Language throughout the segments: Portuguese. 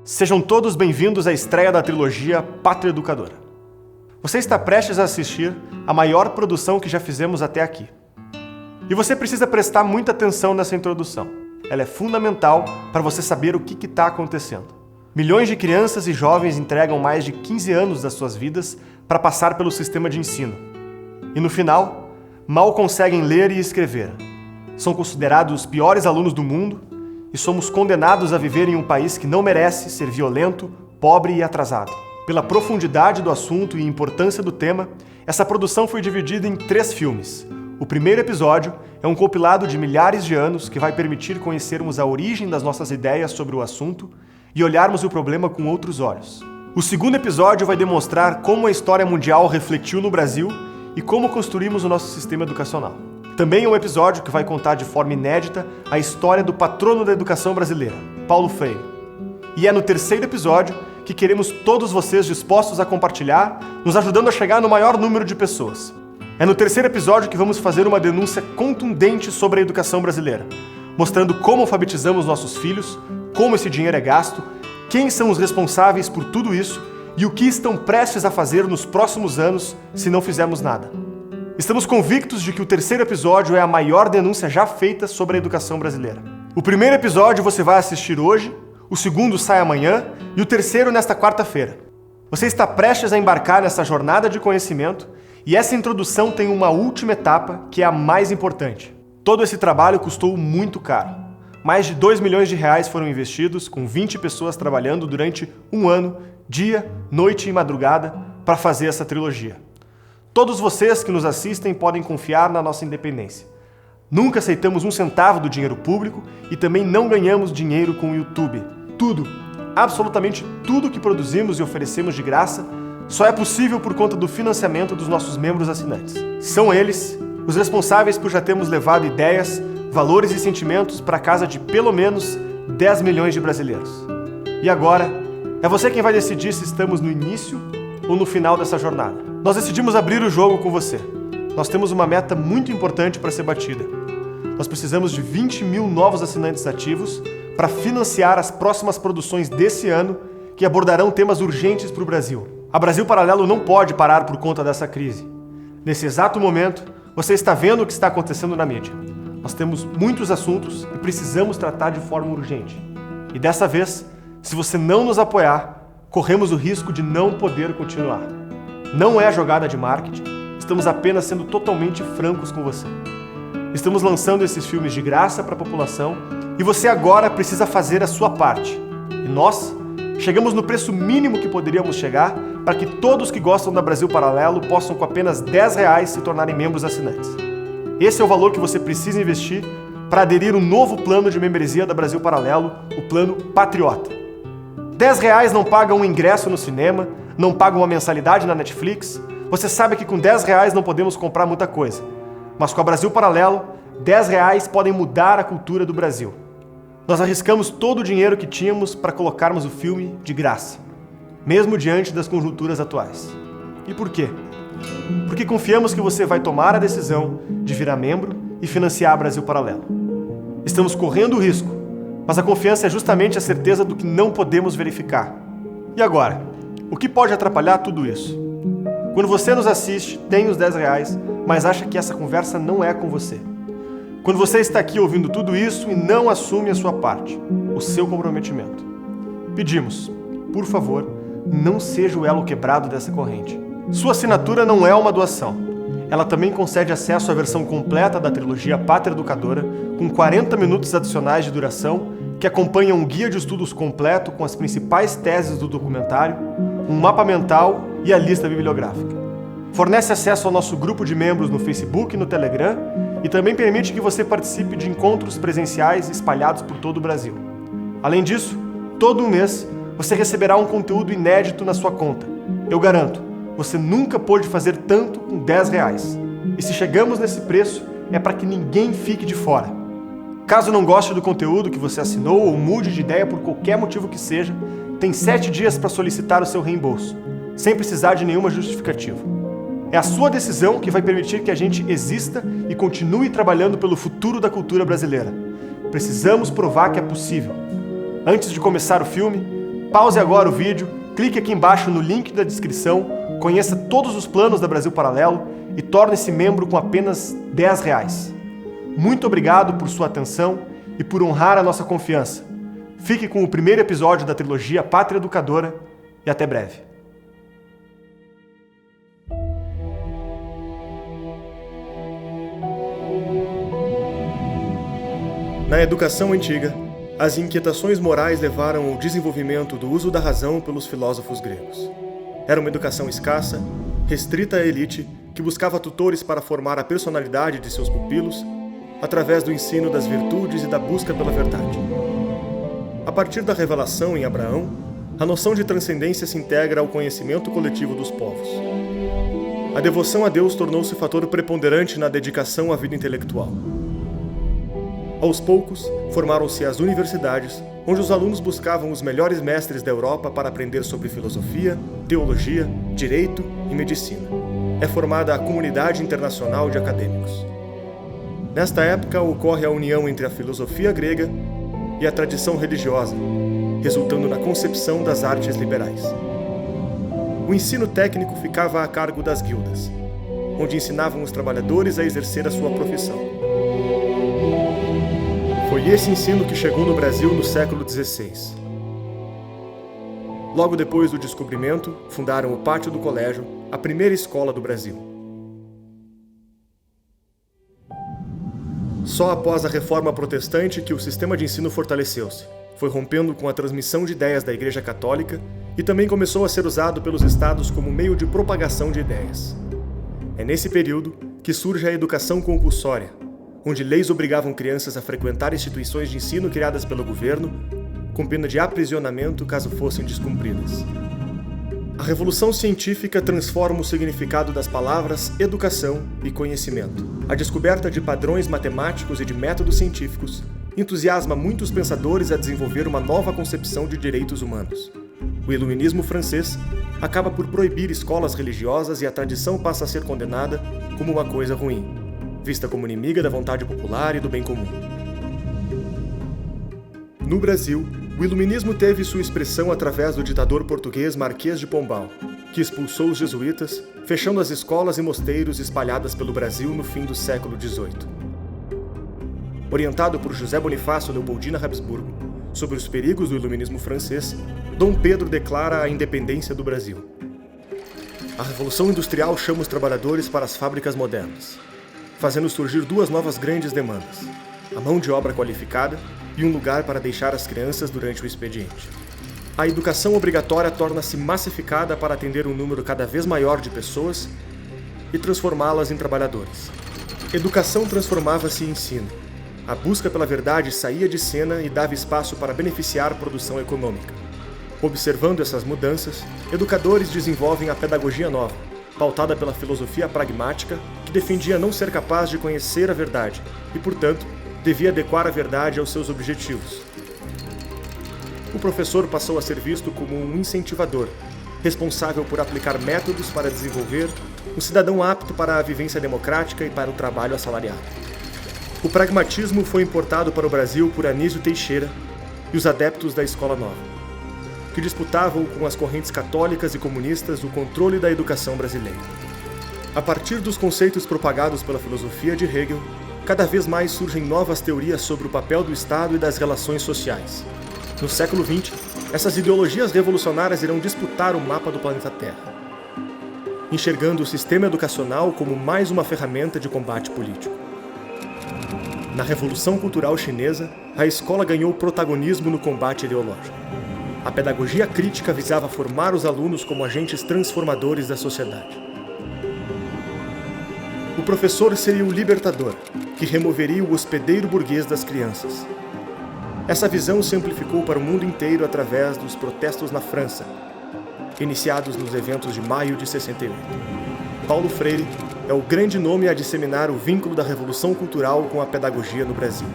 Sejam todos bem-vindos à estreia da trilogia Pátria Educadora. Você está prestes a assistir a maior produção que já fizemos até aqui. E você precisa prestar muita atenção nessa introdução. Ela é fundamental para você saber o que está acontecendo. Milhões de crianças e jovens entregam mais de 15 anos das suas vidas para passar pelo sistema de ensino. E no final, mal conseguem ler e escrever. São considerados os piores alunos do mundo e somos condenados a viver em um país que não merece ser violento, pobre e atrasado. Pela profundidade do assunto e importância do tema, essa produção foi dividida em 3 filmes. O primeiro episódio é um compilado de milhares de anos que vai permitir conhecermos a origem das nossas ideias sobre o assunto e olharmos o problema com outros olhos. O segundo episódio vai demonstrar como a história mundial refletiu no Brasil e como construímos o nosso sistema educacional. Também é um episódio que vai contar de forma inédita a história do patrono da educação brasileira, Paulo Freire. E é no terceiro episódio que queremos todos vocês dispostos a compartilhar, nos ajudando a chegar no maior número de pessoas. É no terceiro episódio que vamos fazer uma denúncia contundente sobre a educação brasileira, mostrando como alfabetizamos nossos filhos, como esse dinheiro é gasto, quem são os responsáveis por tudo isso e o que estão prestes a fazer nos próximos anos se não fizermos nada. Estamos convictos de que o terceiro episódio é a maior denúncia já feita sobre a educação brasileira. O primeiro episódio você vai assistir hoje, o segundo sai amanhã e o terceiro nesta quarta-feira. Você está prestes a embarcar nessa jornada de conhecimento e essa introdução tem uma última etapa que é a mais importante. Todo esse trabalho custou muito caro. Mais de R$2 milhões foram investidos, com 20 pessoas trabalhando durante um ano, dia, noite e madrugada, para fazer essa trilogia. Todos vocês que nos assistem podem confiar na nossa independência. Nunca aceitamos um centavo do dinheiro público e também não ganhamos dinheiro com o YouTube. Tudo, absolutamente tudo que produzimos e oferecemos de graça só é possível por conta do financiamento dos nossos membros assinantes. São eles os responsáveis por já termos levado ideias, valores e sentimentos para a casa de pelo menos 10 milhões de brasileiros. E agora, é você quem vai decidir se estamos no início ou no final dessa jornada. Nós decidimos abrir o jogo com você. Nós temos uma meta muito importante para ser batida. Nós precisamos de 20 mil novos assinantes ativos para financiar as próximas produções desse ano que abordarão temas urgentes para o Brasil. A Brasil Paralelo não pode parar por conta dessa crise. Nesse exato momento, você está vendo o que está acontecendo na mídia. Nós temos muitos assuntos e precisamos tratar de forma urgente. E dessa vez, se você não nos apoiar, corremos o risco de não poder continuar. Não é jogada de marketing, estamos apenas sendo totalmente francos com você. Estamos lançando esses filmes de graça para a população e você agora precisa fazer a sua parte. E nós chegamos no preço mínimo que poderíamos chegar para que todos que gostam da Brasil Paralelo possam com apenas R$10 se tornarem membros assinantes. Esse é o valor que você precisa investir para aderir um novo plano de membresia da Brasil Paralelo, o Plano Patriota. R$10 não paga um ingresso no cinema, não paga uma mensalidade na Netflix. Você sabe que com R$10 não podemos comprar muita coisa. Mas com a Brasil Paralelo, R$10 podem mudar a cultura do Brasil. Nós arriscamos todo o dinheiro que tínhamos para colocarmos o filme de graça, mesmo diante das conjunturas atuais. E por quê? Porque confiamos que você vai tomar a decisão de virar membro e financiar a Brasil Paralelo. Estamos correndo o risco, mas a confiança é justamente a certeza do que não podemos verificar. E agora, o que pode atrapalhar tudo isso? Quando você nos assiste, tem os R$10, mas acha que essa conversa não é com você. Quando você está aqui ouvindo tudo isso e não assume a sua parte, o seu comprometimento. Pedimos, por favor, não seja o elo quebrado dessa corrente. Sua assinatura não é uma doação. Ela também concede acesso à versão completa da trilogia Pátria Educadora, com 40 minutos adicionais de duração, que acompanha um guia de estudos completo com as principais teses do documentário, um mapa mental e a lista bibliográfica. Fornece acesso ao nosso grupo de membros no Facebook e no Telegram e também permite que você participe de encontros presenciais espalhados por todo o Brasil. Além disso, todo mês você receberá um conteúdo inédito na sua conta. Eu garanto, você nunca pôde fazer tanto com R$10. E se chegamos nesse preço, é para que ninguém fique de fora. Caso não goste do conteúdo que você assinou ou mude de ideia por qualquer motivo que seja, tem 7 dias para solicitar o seu reembolso, sem precisar de nenhuma justificativa. É a sua decisão que vai permitir que a gente exista e continue trabalhando pelo futuro da cultura brasileira. Precisamos provar que é possível. Antes de começar o filme, Pause agora o vídeo, clique aqui embaixo no link da descrição, conheça todos os planos da Brasil Paralelo e torne-se membro com apenas R$10. Muito obrigado por sua atenção e por honrar a nossa confiança. Fique com o primeiro episódio da trilogia Pátria Educadora e até breve. Na educação antiga, as inquietações morais levaram ao desenvolvimento do uso da razão pelos filósofos gregos. Era uma educação escassa, restrita à elite, que buscava tutores para formar a personalidade de seus pupilos através do ensino das virtudes e da busca pela verdade. A partir da revelação em Abraão, a noção de transcendência se integra ao conhecimento coletivo dos povos. A devoção a Deus tornou-se fator preponderante na dedicação à vida intelectual. Aos poucos, formaram-se as universidades, onde os alunos buscavam os melhores mestres da Europa para aprender sobre filosofia, teologia, direito e medicina. É formada a comunidade internacional de acadêmicos. Nesta época ocorre a união entre a filosofia grega e a tradição religiosa, resultando na concepção das artes liberais. O ensino técnico ficava a cargo das guildas, onde ensinavam os trabalhadores a exercer a sua profissão. Foi esse ensino que chegou no Brasil no século XVI. Logo depois do descobrimento, fundaram o Pátio do Colégio, a primeira escola do Brasil. Só após a Reforma Protestante que o sistema de ensino fortaleceu-se, foi rompendo com a transmissão de ideias da Igreja Católica e também começou a ser usado pelos estados como meio de propagação de ideias. É nesse período que surge a educação compulsória, onde leis obrigavam crianças a frequentar instituições de ensino criadas pelo governo, com pena de aprisionamento caso fossem descumpridas. A Revolução Científica transforma o significado das palavras educação e conhecimento. A descoberta de padrões matemáticos e de métodos científicos entusiasma muitos pensadores a desenvolver uma nova concepção de direitos humanos. O Iluminismo francês acaba por proibir escolas religiosas e a tradição passa a ser condenada como uma coisa ruim, vista como inimiga da vontade popular e do bem comum. No Brasil, o Iluminismo teve sua expressão através do ditador português Marquês de Pombal, que expulsou os jesuítas, fechando as escolas e mosteiros espalhadas pelo Brasil no fim do século XVIII. Orientado por José Bonifácio Leopoldina Habsburgo sobre os perigos do Iluminismo francês, Dom Pedro declara a independência do Brasil. A Revolução Industrial chama os trabalhadores para as fábricas modernas, fazendo surgir duas novas grandes demandas: a mão de obra qualificada e um lugar para deixar as crianças durante o expediente. A educação obrigatória torna-se massificada para atender um número cada vez maior de pessoas e transformá-las em trabalhadores. Educação transformava-se em ensino. A busca pela verdade saía de cena e dava espaço para beneficiar a produção econômica. Observando essas mudanças, educadores desenvolvem a pedagogia nova, pautada pela filosofia pragmática, que defendia não ser capaz de conhecer a verdade e, portanto, devia adequar a verdade aos seus objetivos. O professor passou a ser visto como um incentivador, responsável por aplicar métodos para desenvolver um cidadão apto para a vivência democrática e para o trabalho assalariado. O pragmatismo foi importado para o Brasil por Anísio Teixeira e os adeptos da Escola Nova, que disputavam com as correntes católicas e comunistas o controle da educação brasileira. A partir dos conceitos propagados pela filosofia de Hegel, cada vez mais surgem novas teorias sobre o papel do Estado e das relações sociais. No século XX, essas ideologias revolucionárias irão disputar o mapa do planeta Terra, enxergando o sistema educacional como mais uma ferramenta de combate político. Na Revolução Cultural Chinesa, a escola ganhou protagonismo no combate ideológico. A pedagogia crítica visava formar os alunos como agentes transformadores da sociedade. O professor seria o libertador, que removeria o hospedeiro burguês das crianças. Essa visão se amplificou para o mundo inteiro através dos protestos na França, iniciados nos eventos de maio de 68. Paulo Freire é o grande nome a disseminar o vínculo da Revolução Cultural com a pedagogia no Brasil,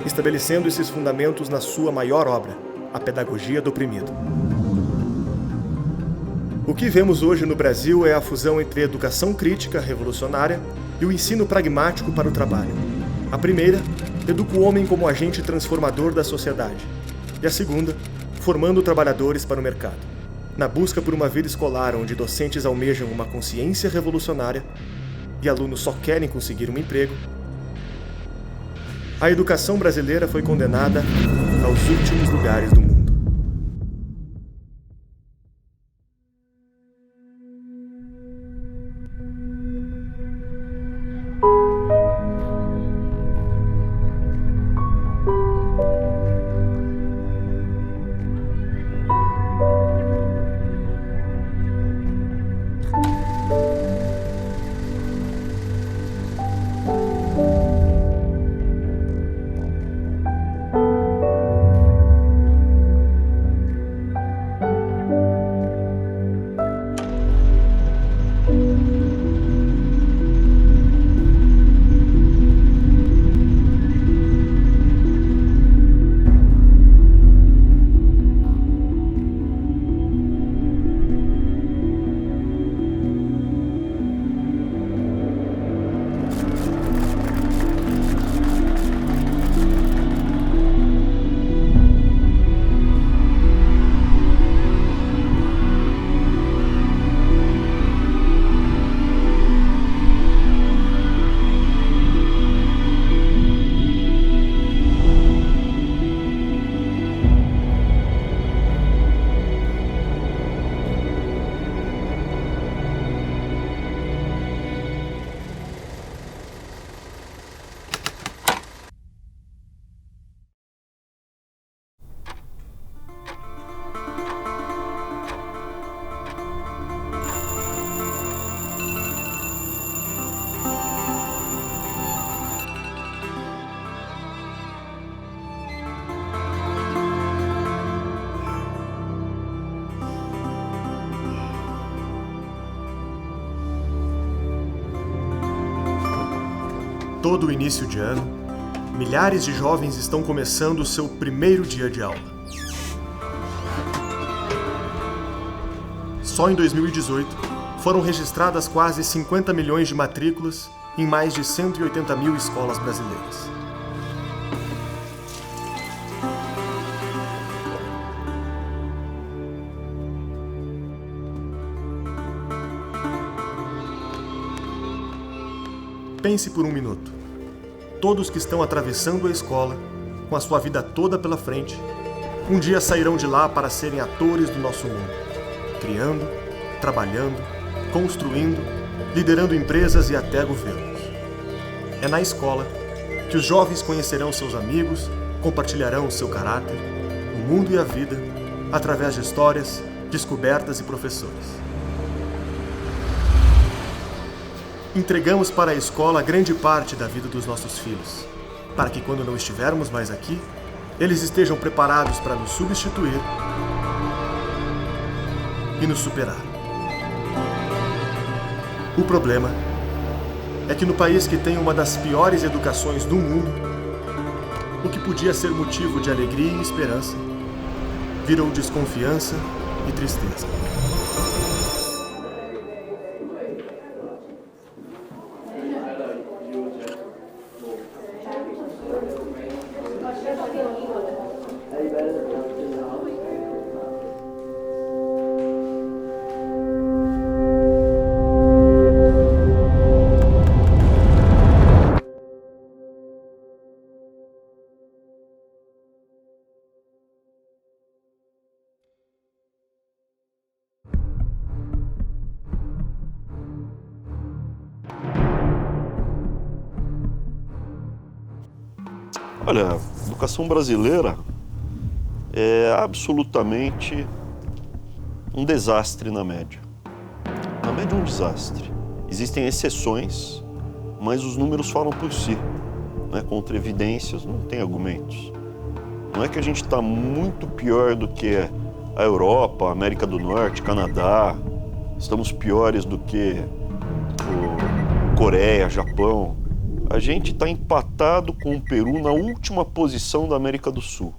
estabelecendo esses fundamentos na sua maior obra, A Pedagogia do Oprimido. O que vemos hoje no Brasil é a fusão entre a educação crítica revolucionária e o ensino pragmático para o trabalho. A primeira educa o homem como agente transformador da sociedade, e a segunda formando trabalhadores para o mercado. Na busca por uma vida escolar onde docentes almejam uma consciência revolucionária e alunos só querem conseguir um emprego, a educação brasileira foi condenada aos últimos lugares do mundo. Todo início de ano, milhares de jovens estão começando o seu primeiro dia de aula. Só em 2018, foram registradas quase 50 milhões de matrículas em mais de 180 mil escolas brasileiras. Pense por um minuto. Todos que estão atravessando a escola, com a sua vida toda pela frente, um dia sairão de lá para serem atores do nosso mundo, criando, trabalhando, construindo, liderando empresas e até governos. É na escola que os jovens conhecerão seus amigos, compartilharão o seu caráter, o mundo e a vida, através de histórias, descobertas e professores. Entregamos para a escola grande parte da vida dos nossos filhos, para que quando não estivermos mais aqui, eles estejam preparados para nos substituir e nos superar. O problema é que no país que tem uma das piores educações do mundo, o que podia ser motivo de alegria e esperança, virou desconfiança e tristeza. Olha, a educação brasileira é absolutamente um desastre na média. Na média é um desastre. Existem exceções, mas os números falam por si. Né? Contra evidências, não tem argumentos. Não é que a gente está muito pior do que a Europa, a América do Norte, Canadá. Estamos piores do que Coreia, Japão. A gente está empatado com o Peru na última posição da América do Sul.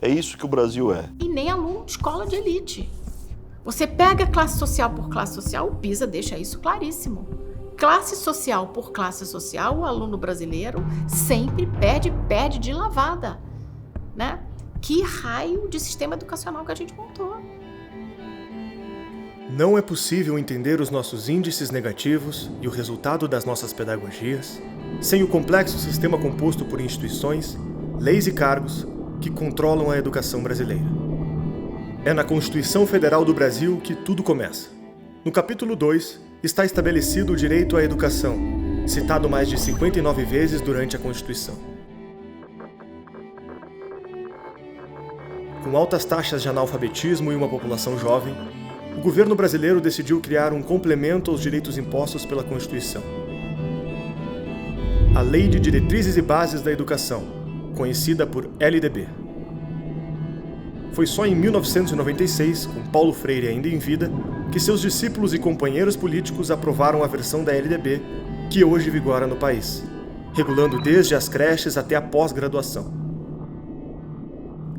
É isso que o Brasil é. E nem aluno de escola de elite. Você pega classe social por classe social, o PISA deixa isso claríssimo. Classe social por classe social, o aluno brasileiro sempre perde de lavada, né? que raio de sistema educacional que a gente montou. Não é possível entender os nossos índices negativos e o resultado das nossas pedagogias sem o complexo sistema composto por instituições, leis e cargos que controlam a educação brasileira. É na Constituição Federal do Brasil que tudo começa. No capítulo 2, está estabelecido o direito à educação, citado mais de 59 vezes durante a Constituição. Com altas taxas de analfabetismo e uma população jovem, o governo brasileiro decidiu criar um complemento aos direitos impostos pela Constituição. A Lei de Diretrizes e Bases da Educação, conhecida por LDB. Foi só em 1996, com Paulo Freire ainda em vida, que seus discípulos e companheiros políticos aprovaram a versão da LDB que hoje vigora no país, regulando desde as creches até a pós-graduação.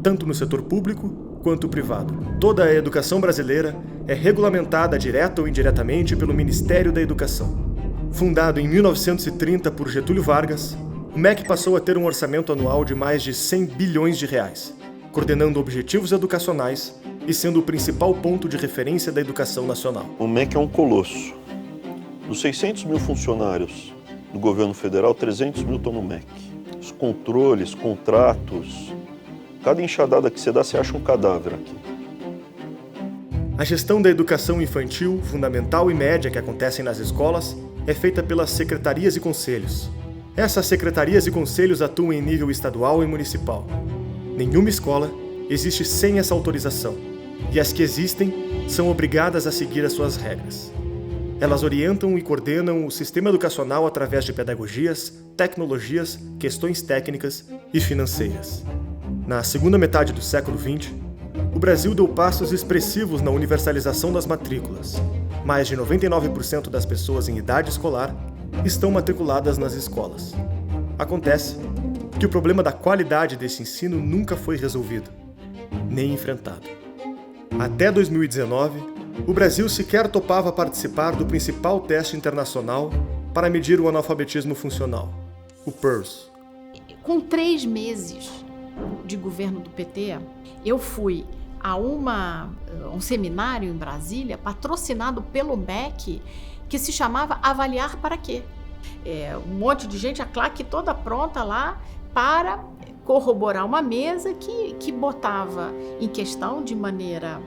Tanto no setor público quanto privado. Toda a educação brasileira é regulamentada direta ou indiretamente pelo Ministério da Educação. Fundado em 1930 por Getúlio Vargas, o MEC passou a ter um orçamento anual de mais de 100 bilhões de reais, coordenando objetivos educacionais e sendo o principal ponto de referência da educação nacional. O MEC é um colosso. Dos 600 mil funcionários do governo federal, 300 mil estão no MEC. Os controles, contratos, cada enxadada que você dá, você acha um cadáver aqui. A gestão da educação infantil, fundamental e média que acontecem nas escolas é feita pelas secretarias e conselhos. Essas secretarias e conselhos atuam em nível estadual e municipal. Nenhuma escola existe sem essa autorização, e as que existem são obrigadas a seguir as suas regras. Elas orientam e coordenam o sistema educacional através de pedagogias, tecnologias, questões técnicas e financeiras. Na segunda metade do século XX, o Brasil deu passos expressivos na universalização das matrículas. Mais de 99% das pessoas em idade escolar estão matriculadas nas escolas. Acontece que o problema da qualidade desse ensino nunca foi resolvido, nem enfrentado. Até 2019, o Brasil sequer topava participar do principal teste internacional para medir o analfabetismo funcional, o PIRLS. Com 3 meses de governo do PT, eu fui a um seminário em Brasília, patrocinado pelo MEC, que se chamava Avaliar para Quê? Um monte de gente, a claque toda pronta lá para corroborar uma mesa que botava em questão de maneira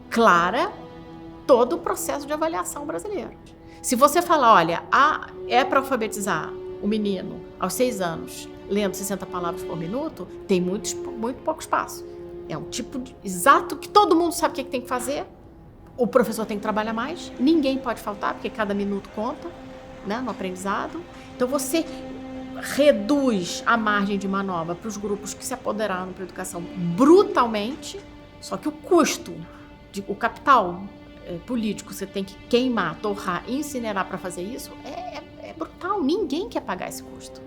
clara todo o processo de avaliação brasileiro. Se você falar, olha, é para alfabetizar o menino aos 6 anos, lendo 60 palavras por minuto, tem muito pouco espaço. É um tipo exato que todo mundo sabe o que tem que fazer. O professor tem que trabalhar mais, ninguém pode faltar, porque cada minuto conta, né, no aprendizado. Então você reduz a margem de manobra para os grupos que se apoderaram para a educação brutalmente, só que o custo, o capital político você tem que queimar, torrar, incinerar para fazer isso, é brutal, ninguém quer pagar esse custo.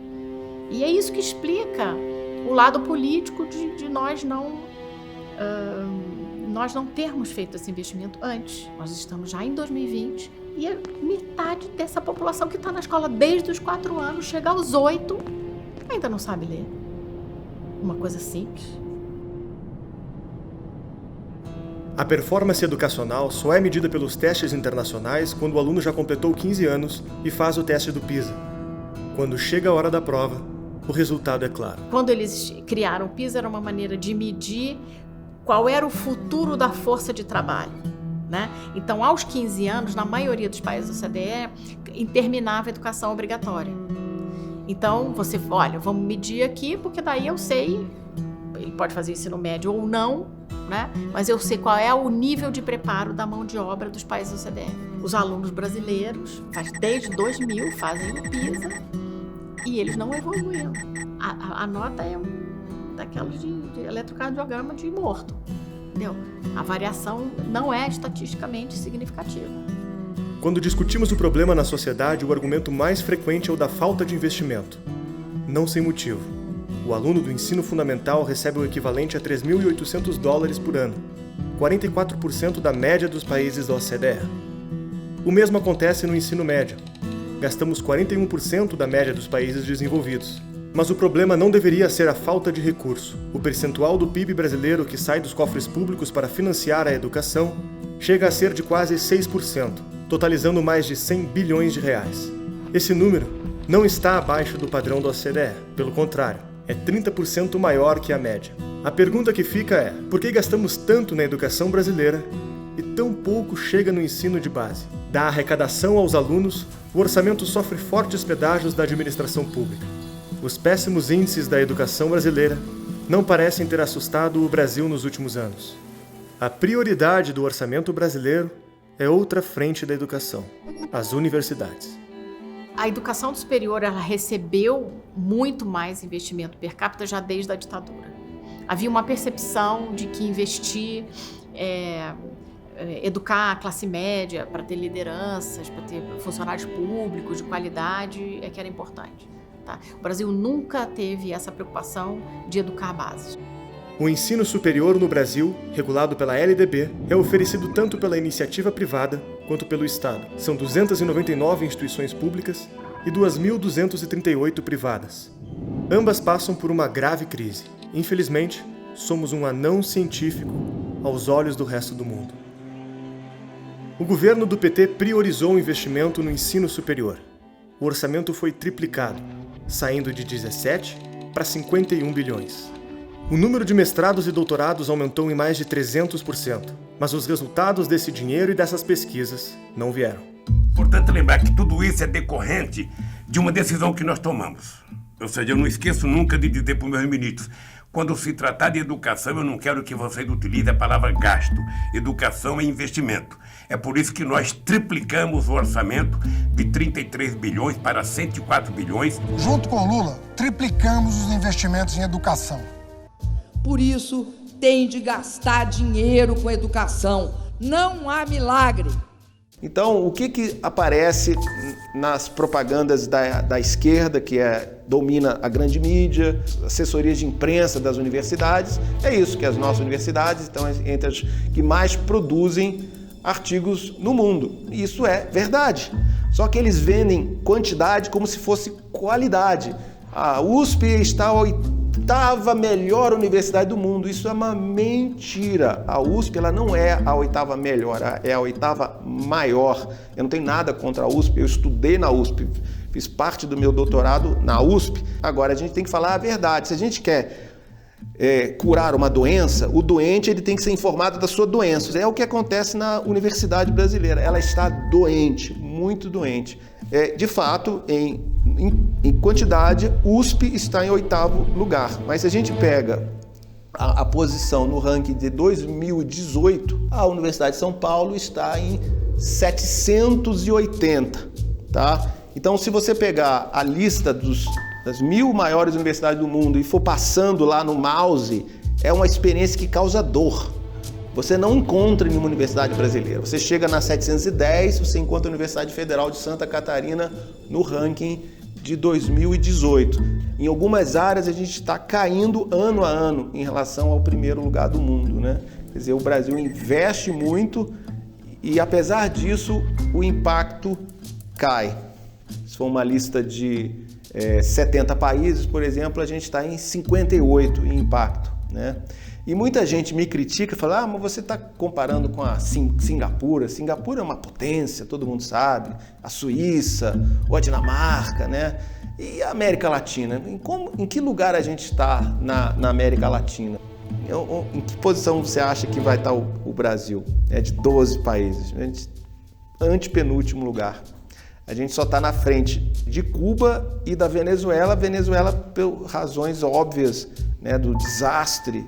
E é isso que explica o lado político de nós não termos feito esse investimento antes. Nós estamos já em 2020 e a metade dessa população que está na escola desde os 4 anos, chega aos 8, ainda não sabe ler. Uma coisa simples. A performance educacional só é medida pelos testes internacionais quando o aluno já completou 15 anos e faz o teste do PISA. Quando chega a hora da prova, o resultado é claro. Quando eles criaram o PISA, era uma maneira de medir qual era o futuro da força de trabalho, né? Então, aos 15 anos, na maioria dos países da OCDE, terminava a educação obrigatória. Então, você, olha, vamos medir aqui, porque daí eu sei, ele pode fazer ensino médio ou não, né? Mas eu sei qual é o nível de preparo da mão de obra dos países da OCDE. Os alunos brasileiros, desde 2000, fazem o PISA e eles não evoluíram. A nota é daquelas de eletrocardiograma de morto, entendeu? A variação não é estatisticamente significativa. Quando discutimos o problema na sociedade, o argumento mais frequente é o da falta de investimento. Não sem motivo. O aluno do ensino fundamental recebe o equivalente a $3.800 por ano, 44% da média dos países da OCDE. O mesmo acontece no ensino médio. Gastamos 41% da média dos países desenvolvidos, Mas o problema não deveria ser a falta de recurso. O percentual do PIB brasileiro que sai dos cofres públicos para financiar a educação chega a ser de quase 6%, totalizando mais de 100 bilhões de reais. Esse número não está abaixo do padrão da OCDE, pelo contrário, é 30% maior que a média. A pergunta que fica é: por que gastamos tanto na educação brasileira e tão pouco chega no ensino de base? Da arrecadação aos alunos, o orçamento sofre fortes pedágios da administração pública. Os péssimos índices da educação brasileira não parecem ter assustado o Brasil nos últimos anos. A prioridade do orçamento brasileiro é outra frente da educação: as universidades. A educação superior ela recebeu muito mais investimento per capita já desde a ditadura. Havia uma percepção de que investir, educar a classe média para ter lideranças, para ter funcionários públicos de qualidade, que era importante. Tá? O Brasil nunca teve essa preocupação de educar a base. O ensino superior no Brasil, regulado pela LDB, é oferecido tanto pela iniciativa privada quanto pelo Estado. São 299 instituições públicas e 2.238 privadas. Ambas passam por uma grave crise. Infelizmente, somos um anão científico aos olhos do resto do mundo. O governo do PT priorizou o investimento no ensino superior. O orçamento foi triplicado, saindo de 17 para 51 bilhões. O número de mestrados e doutorados aumentou em mais de 300%, mas os resultados desse dinheiro e dessas pesquisas não vieram. Importante lembrar que tudo isso é decorrente de uma decisão que nós tomamos. Ou seja, eu não esqueço nunca de dizer para os meus ministros: quando se tratar de educação, eu não quero que vocês utilizem a palavra gasto. Educação é investimento. É por isso que nós triplicamos o orçamento de 33 bilhões para 104 bilhões. Junto com Lula, triplicamos os investimentos em educação. Por isso, tem de gastar dinheiro com educação. Não há milagre. Então, o que aparece nas propagandas da esquerda, que domina a grande mídia, assessorias de imprensa das universidades? É isso, que as nossas universidades estão entre as que mais produzem artigos no mundo. Isso é verdade. Só que eles vendem quantidade como se fosse qualidade. A USP está a 8ª melhor universidade do mundo. Isso é uma mentira. A USP ela não é a 8ª melhor, é a 8ª maior. Eu não tenho nada contra a USP, eu estudei na USP, fiz parte do meu doutorado na USP. Agora a gente tem que falar a verdade. Se a gente quer curar uma doença, o doente ele tem que ser informado da sua doença. É o que acontece na universidade brasileira. Ela está doente, muito doente. De fato, em quantidade, USP está em 8º lugar. Mas se a gente pega a posição no ranking de 2018, a Universidade de São Paulo está em 780, tá? Então, se você pegar a lista das 1000 maiores universidades do mundo e for passando lá no mouse, é uma experiência que causa dor. Você não encontra em nenhuma universidade brasileira. Você chega na 710, você encontra a Universidade Federal de Santa Catarina no ranking de 2018. Em algumas áreas a gente está caindo ano a ano em relação ao primeiro lugar do mundo, né? Quer dizer, o Brasil investe muito e, apesar disso, o impacto cai. Se for uma lista de 70 países, por exemplo, a gente está em 58 em impacto, né? E muita gente me critica e fala: mas você está comparando com a Singapura. Singapura é uma potência, todo mundo sabe. A Suíça, ou a Dinamarca, né? E a América Latina? Em que lugar a gente está na América Latina? Em que posição você acha que vai estar o Brasil? De 12 países. Antepenúltimo lugar. A gente só está na frente de Cuba e da Venezuela. Venezuela por razões óbvias, né, do desastre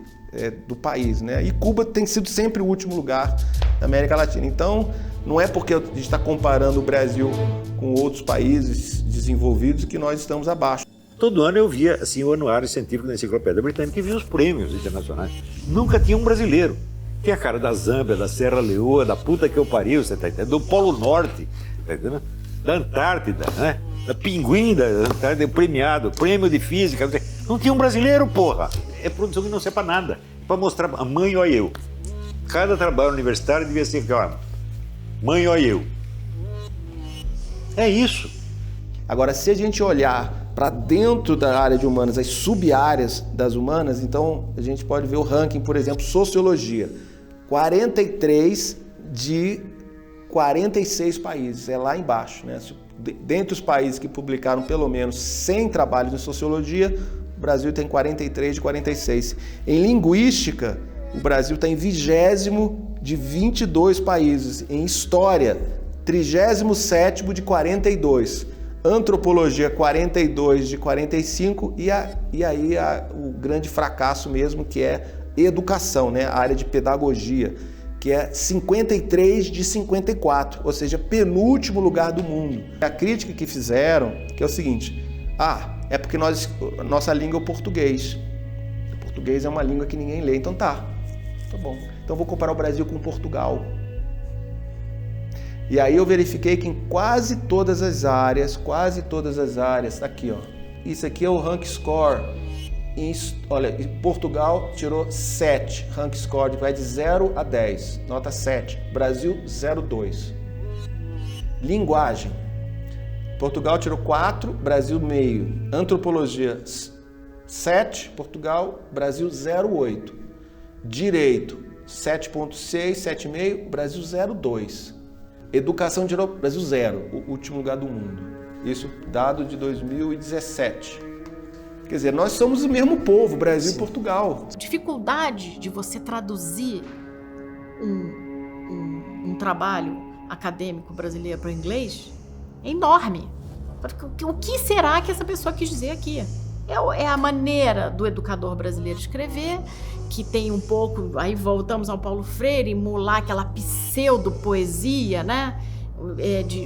do país, né? E Cuba tem sido sempre o último lugar da América Latina. Então, não é porque a gente está comparando o Brasil com outros países desenvolvidos que nós estamos abaixo. Todo ano eu via assim, o anuário científico da Enciclopédia Britânica e via os prêmios internacionais. Nunca tinha um brasileiro. Tem a cara da Zâmbia, da Serra Leoa, da puta que eu pariu, você tá entendendo? Do Polo Norte, tá entendendo? Da Antártida, né? Da Pinguim da Antártida, premiado, prêmio de física. Não tinha um brasileiro, porra. É produção que não serve pra nada. Pra mostrar, a mãe, olha eu. Cada trabalho universitário devia ser, ó, mãe, olha eu. É isso. Agora, se a gente olhar para dentro da área de humanas, as sub-áreas das humanas, então a gente pode ver o ranking, por exemplo, sociologia. 43 de 46 países, é lá embaixo, né? Dentre os países que publicaram pelo menos 100 trabalhos em sociologia, o Brasil tem 43 de 46. Em linguística, o Brasil está em 20º de 22 países. Em história, 37º de 42. Antropologia, 42 de 45. E aí o grande fracasso mesmo, que é educação, né? A área de pedagogia, que é 53 de 54, ou seja, penúltimo lugar do mundo. A crítica que fizeram, que é o seguinte, é porque nossa língua é o português. O português é uma língua que ninguém lê, então tá bom. Então vou comparar o Brasil com Portugal. E aí eu verifiquei que em quase todas as áreas, tá aqui, ó. Isso aqui é o rank score. Olha, Portugal tirou 7, rank score, vai de 0 a 10, nota 7. Brasil, 0,2. Linguagem. Portugal tirou 4, Brasil meio. Antropologia, 7, Portugal, Brasil, 0,8. Direito, 7,6, 7,5, Brasil, 0,2. Educação tirou Brasil, 0, o último lugar do mundo. Isso dado de 2017. Quer dizer, nós somos o mesmo povo, Brasil e Portugal. A dificuldade de você traduzir um trabalho acadêmico brasileiro para o inglês é enorme. O que será que essa pessoa quis dizer aqui? É a maneira do educador brasileiro escrever, que tem um pouco, aí voltamos ao Paulo Freire, emular aquela pseudo-poesia, né?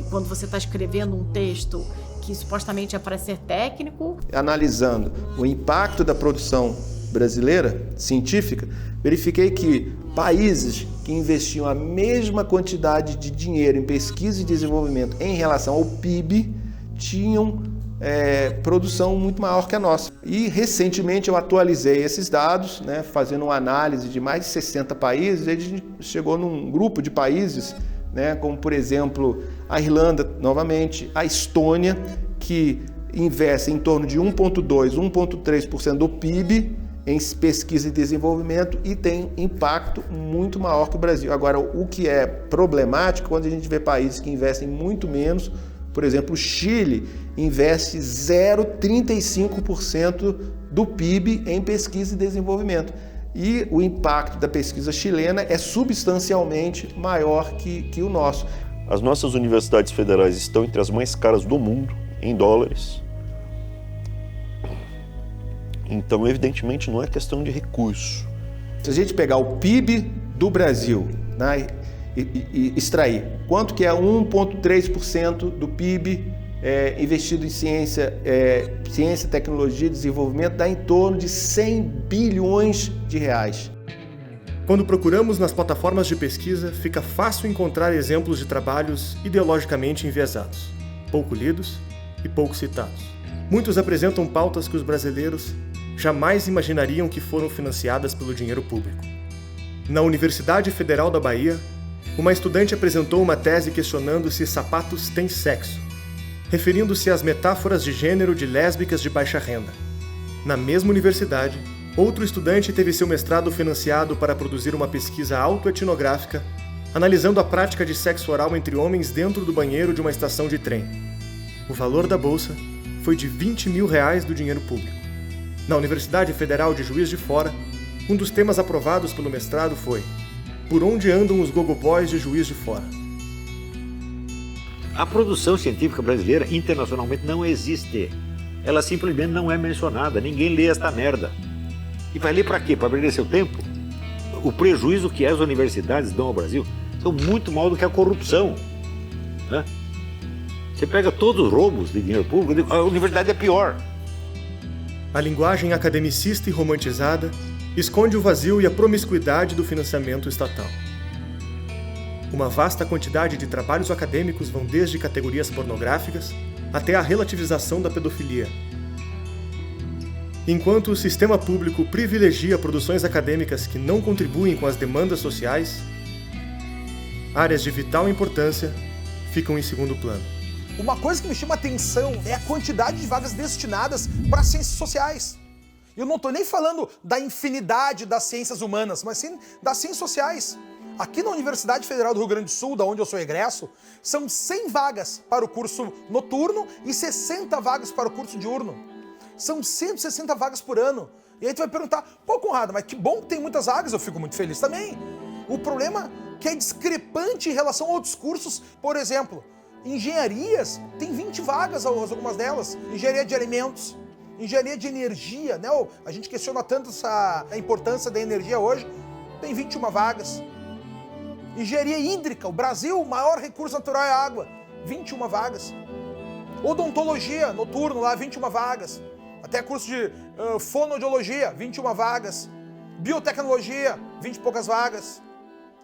Quando você está escrevendo um texto que supostamente é para ser técnico. Analisando o impacto da produção brasileira, científica, verifiquei que países que investiam a mesma quantidade de dinheiro em pesquisa e desenvolvimento em relação ao PIB tinham produção muito maior que a nossa. E recentemente eu atualizei esses dados, né, fazendo uma análise de mais de 60 países, e a gente chegou num grupo de países, né, como por exemplo a Irlanda, novamente, a Estônia, que investe em torno de 1,2%, 1,3% do PIB em pesquisa e desenvolvimento e tem impacto muito maior que o Brasil. Agora, o que é problemático quando a gente vê países que investem muito menos, por exemplo, o Chile investe 0,35% do PIB em pesquisa e desenvolvimento. E o impacto da pesquisa chilena é substancialmente maior que o nosso. As nossas universidades federais estão entre as mais caras do mundo, em dólares. Então, evidentemente, não é questão de recurso. Se a gente pegar o PIB do Brasil, né, e extrair quanto que é 1,3% do PIB investido em ciência, tecnologia e desenvolvimento, dá em torno de 100 bilhões de reais. Quando procuramos nas plataformas de pesquisa, fica fácil encontrar exemplos de trabalhos ideologicamente enviesados, pouco lidos e pouco citados. Muitos apresentam pautas que os brasileiros jamais imaginariam que foram financiadas pelo dinheiro público. Na Universidade Federal da Bahia, uma estudante apresentou uma tese questionando se sapatos têm sexo, referindo-se às metáforas de gênero de lésbicas de baixa renda. Na mesma universidade, outro estudante teve seu mestrado financiado para produzir uma pesquisa autoetnográfica, analisando a prática de sexo oral entre homens dentro do banheiro de uma estação de trem. O valor da bolsa foi de R$20 mil do dinheiro público. Na Universidade Federal de Juiz de Fora, um dos temas aprovados pelo mestrado foi Por onde andam os gogoboys de Juiz de Fora? A produção científica brasileira internacionalmente não existe. Ela simplesmente não é mencionada. Ninguém lê esta merda. E vai ler para quê? Para perder seu tempo? O prejuízo que as universidades dão ao Brasil são muito maior do que a corrupção, né? Você pega todos os roubos de dinheiro público, a universidade é pior. A linguagem academicista e romantizada esconde o vazio e a promiscuidade do financiamento estatal. Uma vasta quantidade de trabalhos acadêmicos vão desde categorias pornográficas até a relativização da pedofilia. Enquanto o sistema público privilegia produções acadêmicas que não contribuem com as demandas sociais, áreas de vital importância ficam em segundo plano. Uma coisa que me chama atenção é a quantidade de vagas destinadas para ciências sociais. Eu não estou nem falando da infinidade das ciências humanas, mas sim das ciências sociais. Aqui na Universidade Federal do Rio Grande do Sul, da onde eu sou egresso, são 100 vagas para o curso noturno e 60 vagas para o curso diurno. São 160 vagas por ano. E aí tu vai perguntar, pô, Conrado, mas que bom que tem muitas vagas, eu fico muito feliz também. O problema é que é discrepante em relação a outros cursos. Por exemplo, engenharias, tem 20 vagas, algumas delas. Engenharia de alimentos, engenharia de energia, né? A gente questiona tanto a importância da energia hoje, tem 21 vagas. Engenharia hídrica, o Brasil, o maior recurso natural é a água, 21 vagas. Odontologia, noturno lá, 21 vagas. Até curso de fonoaudiologia, 21 vagas. Biotecnologia, 20 e poucas vagas.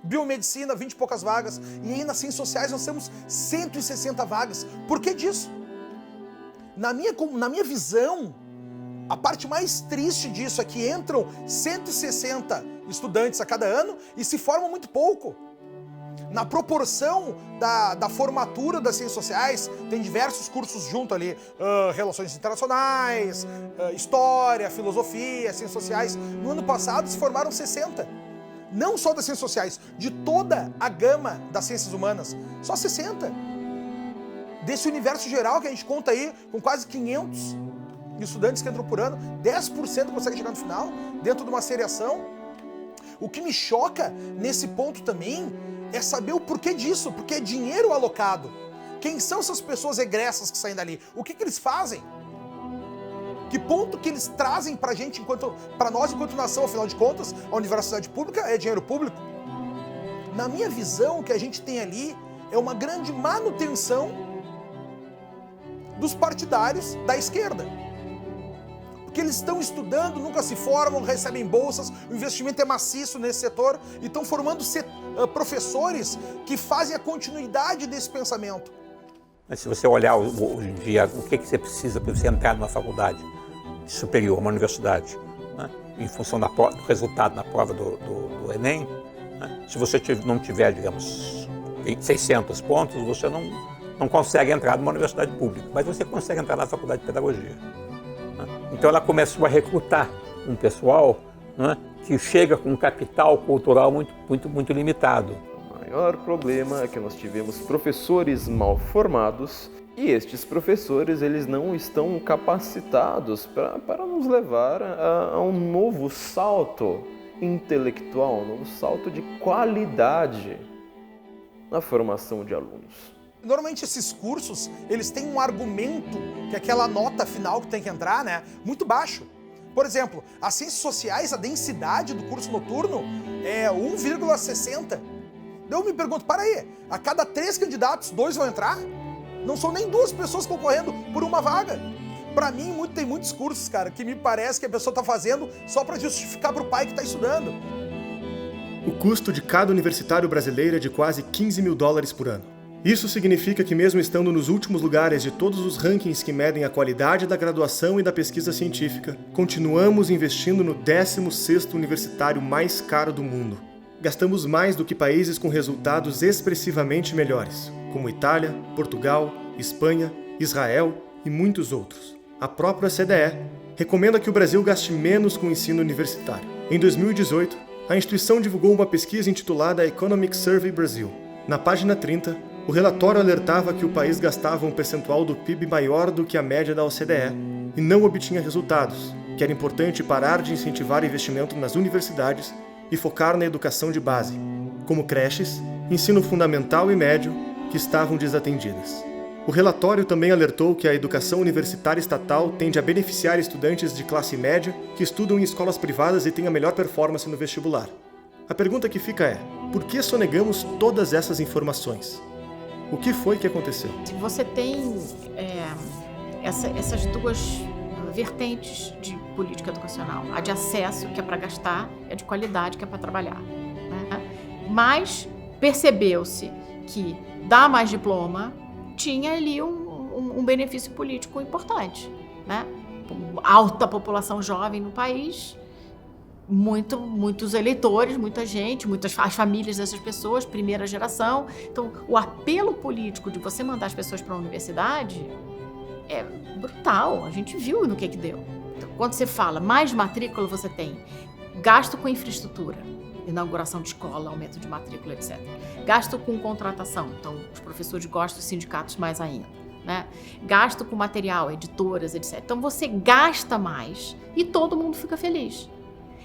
Biomedicina, 20 e poucas vagas. E aí nas ciências sociais nós temos 160 vagas. Por que disso? Na minha visão, a parte mais triste disso é que entram 160 estudantes a cada ano e se formam muito pouco. Na proporção da formatura das ciências sociais, tem diversos cursos junto ali, relações internacionais, história, filosofia, ciências sociais. No ano passado se formaram 60. Não só das ciências sociais, de toda a gama das ciências humanas, só 60. Desse universo geral que a gente conta aí, com quase 500 estudantes que entram por ano, 10% consegue chegar no final, dentro de uma seriação. O que me choca nesse ponto também é saber o porquê disso, porque é dinheiro alocado. Quem são essas pessoas egressas que saem dali? O que eles fazem? Que ponto que eles trazem pra gente, pra nós enquanto nação, afinal de contas, a universidade pública é dinheiro público. Na minha visão, o que a gente tem ali é uma grande manutenção dos partidários da esquerda. Porque eles estão estudando, nunca se formam, recebem bolsas, o investimento é maciço nesse setor e estão formando professores que fazem a continuidade desse pensamento. Mas se você olhar hoje em dia, o que você precisa para você entrar numa faculdade superior, uma universidade, né? Em função do resultado na prova do Enem, né? Se você não tiver, digamos, 600 pontos, você não consegue entrar numa universidade pública, mas você consegue entrar na faculdade de pedagogia. Né? Então ela começou a recrutar um pessoal, né, que chega com um capital cultural muito limitado. O maior problema é que nós tivemos professores mal formados e estes professores eles não estão capacitados para nos levar a um novo salto intelectual, um novo salto de qualidade na formação de alunos. Normalmente esses cursos, eles têm um argumento, que é aquela nota final que tem que entrar, né, muito baixo. Por exemplo, as ciências sociais, a densidade do curso noturno é 1,60. Eu me pergunto, para aí, a cada 3 candidatos, 2 vão entrar? Não são nem 2 pessoas concorrendo por uma vaga. Para mim, tem muitos cursos, cara, que me parece que a pessoa está fazendo só para justificar para o pai que está estudando. O custo de cada universitário brasileiro é de quase $15 mil por ano. Isso significa que mesmo estando nos últimos lugares de todos os rankings que medem a qualidade da graduação e da pesquisa científica, continuamos investindo no 16º universitário mais caro do mundo. Gastamos mais do que países com resultados expressivamente melhores, como Itália, Portugal, Espanha, Israel e muitos outros. A própria CDE recomenda que o Brasil gaste menos com o ensino universitário. Em 2018, a instituição divulgou uma pesquisa intitulada Economic Survey Brasil. Na página 30, o relatório alertava que o país gastava um percentual do PIB maior do que a média da OCDE e não obtinha resultados, que era importante parar de incentivar investimento nas universidades e focar na educação de base, como creches, ensino fundamental e médio, que estavam desatendidas. O relatório também alertou que a educação universitária estatal tende a beneficiar estudantes de classe média que estudam em escolas privadas e têm a melhor performance no vestibular. A pergunta que fica é, por que sonegamos todas essas informações? O que foi que aconteceu? Você tem essas duas vertentes de política educacional. A de acesso, que é para gastar, e a de qualidade, que é para trabalhar. Né? Mas percebeu-se que dar mais diploma tinha ali um benefício político importante. Né? Alta população jovem no país, muitos eleitores, muita gente, as famílias dessas pessoas, primeira geração. Então, o apelo político de você mandar as pessoas para a universidade é brutal. A gente viu no que deu. Então, quando você fala mais matrícula, você tem gasto com infraestrutura, inauguração de escola, aumento de matrícula, etc. Gasto com contratação. Então, os professores gostam, os sindicatos mais ainda. Né? Gasto com material, editoras, etc. Então, você gasta mais e todo mundo fica feliz.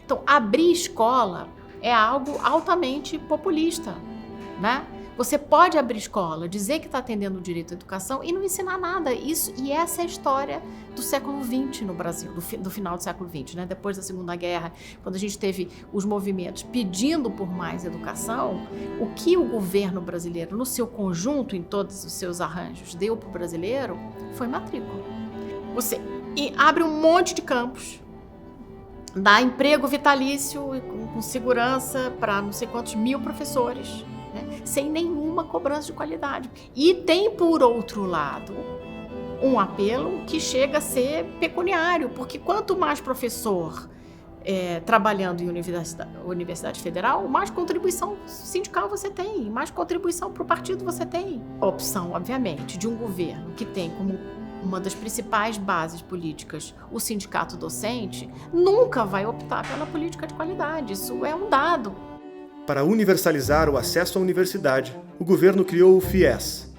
Então, abrir escola é algo altamente populista, né? Você pode abrir escola, dizer que está atendendo o direito à educação e não ensinar nada. E essa é a história do século XX no Brasil, do final do século XX, né? Depois da Segunda Guerra, quando a gente teve os movimentos pedindo por mais educação, o que o governo brasileiro, no seu conjunto, em todos os seus arranjos, deu para o brasileiro foi matrícula. Você abre um monte de campos, dá emprego vitalício com segurança para não sei quantos mil professores, né? Sem nenhuma cobrança de qualidade. E tem, por outro lado, um apelo que chega a ser pecuniário, porque quanto mais professor trabalhando em universidade federal, mais contribuição sindical você tem, mais contribuição para o partido você tem. A opção, obviamente, de um governo que tem como uma das principais bases políticas o sindicato docente, nunca vai optar pela política de qualidade. Isso é um dado. Para universalizar o acesso à universidade, o governo criou o FIES,